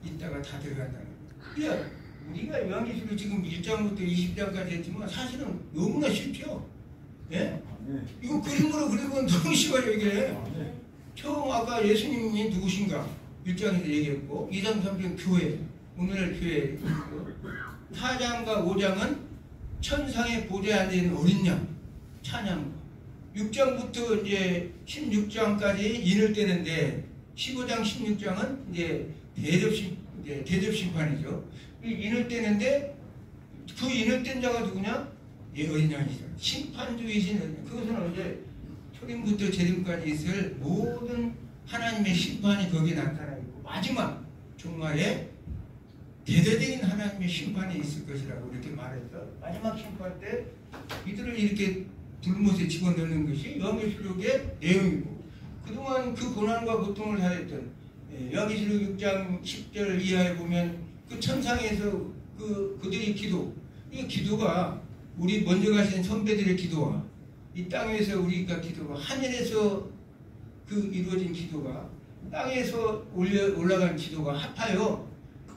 있다가 다 들어간다는 거예요. 그러니까 우리가 요한계시록 지금 1장부터 20장까지 했지만 사실은 너무나 쉽죠. 예? 이거 그림으로 그리고 너무 쉬워요 이게. 처음 아까 예수님이 누구신가 1장에서 얘기했고 2장 3장 교회 오늘날 교회 4장과 5장은 천상의 보좌에 앉아있는 어린 양 찬양 6장부터 이제 16장까지 인을 떼는데 15장 16장은 이제 대접 심판이죠. 인을 떼는데 그 인을 뗀 자가 누구냐? 어린 양이죠. 심판주이신 어린 양. 그것은 어제 초림부터 재림까지 있을 모든 하나님의 심판이 거기에 나타나 있고 마지막 종말에 대대적인 하나님의 심판이 있을 것이라고 이렇게 말해서 마지막 심판 때 이들을 이렇게 불못에 집어넣는 것이 요한계시록의 내용이고 그동안 그 고난과 고통을 당했던 요한계시록 6장 10절 이하에 보면 그 천상에서 그들의 기도 이 기도가 우리 먼저 가신 선배들의 기도와 이 땅에서 우리가 기도가 하늘에서 그 이루어진 기도가 땅에서 올라간 기도가 합하여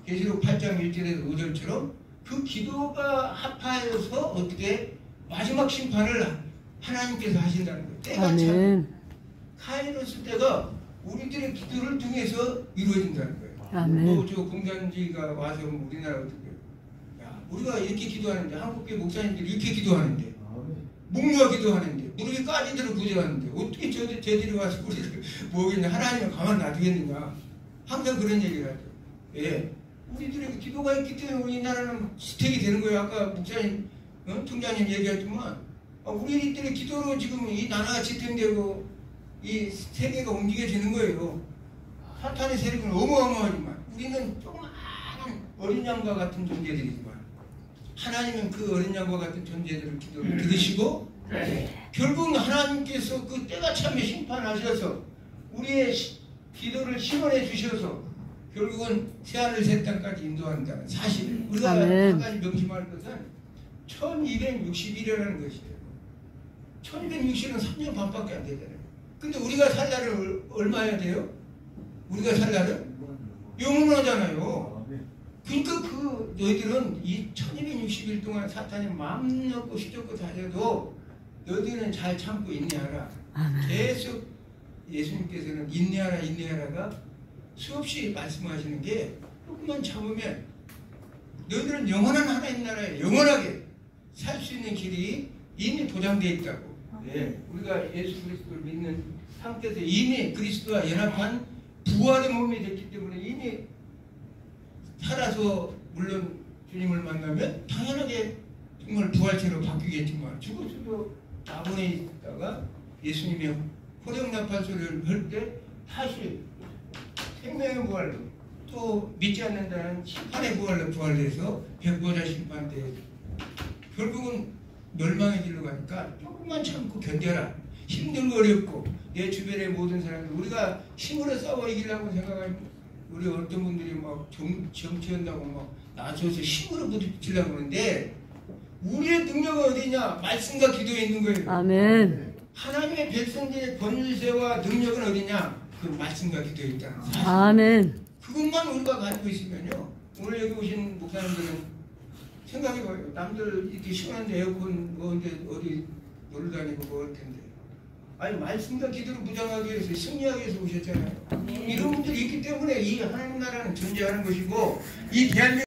계시록 8장 1절에서 5절처럼 그 기도가 합하여서 어떻게 마지막 심판을 하나님께서 하신다는 거예요. 때가 참 카이로스 때가 우리들의 기도를 통해서 이루어진다는 거예요. 아멘. 저 공산주의가 와서 우리나라 어떻게 야 우리가 이렇게 기도하는데 한국계 목사님들이 이렇게 기도하는데 목루가 기도하는데 무릎이 까지도록 구제하는데 어떻게 저들이 와서 우리를 뭐겠냐 하나님을 가만 놔두겠느냐 항상 그런 얘기를 하죠. 예. 우리들의 기도가 있기 때문에 우리나라는 스택이 되는 거예요. 아까 목사님 총장님 얘기했지만 우리들의 기도로 지금 이 나라가 지탱되고 이 세계가 움직여지는 거예요. 사탄의 세력은 어마어마하지만 우리는 조그마한 어린 양과 같은 존재들이지만 하나님은 그 어린 양과 같은 존재들을 기도를 들으시고 결국은 하나님께서 그 때가 참에 심판하셔서 우리의 기도를 시원해 주셔서 결국은 새하늘 새 땅까지 인도한다는 사실 우리가 한 가지 명심할 것은 1260일이라는 것이에요. 1260일은 3년 반밖에 안 되잖아요. 근데 우리가 살 날은 얼마 해야 돼요? 우리가 살 날은 영원하잖아요. 그러니까 그 너희들은 이 1260일 동안 사탄이 마음 놓고 시적고 다녀도 너희들은 잘 참고 인내하라. 계속 예수님께서는 인내하라가 수없이 말씀하시는 게 조금만 참으면 너희들은 영원한 하나님 나라에 영원하게 살 수 있는 길이 이미 보장되어 있다고. 네, 우리가 예수 그리스도를 믿는 상태에서 이미 그리스도와 연합한 부활의 몸이 됐기 때문에 이미 살아서 물론 주님을 만나면 당연하게 정말 부활체로 바뀌겠지만 죽어서도 나본에 있다가 예수님의 호령나팔 소리를 할 때 다시 생명의 부활로 또 믿지 않는다는 심판의 부활로 부활해서 백보자 심판 때 결국은 멸망의 길로 가니까 조금만 참고 견뎌라. 힘들고 어렵고 내 주변의 모든 사람들 우리가 힘으로 싸워 이기려고 생각하면 우리 어떤 분들이 막 정치한다고 막 나서서 힘으로 부딪히려고 하는데 우리의 능력은 어디냐? 말씀과 기도에 있는 거예요. 아멘. 하나님의 백성들의 권세와 능력은 어디냐? 그 말씀과 기도에 있다. 아멘. 그것만 우리가 가지고 있으면요. 오늘 여기 오신 목사님들은 생각해봐요. 남들 이렇게 시원한데 에어컨 뭐 어디 놀러 다니고 뭐 할 텐데. 아니 말씀과 기도로 무장하기 위해서 승리하기 위해서 오셨잖아요. 이런 분들이 있기 때문에 이 하나님 나라는 존재하는 것이고 이 대한민국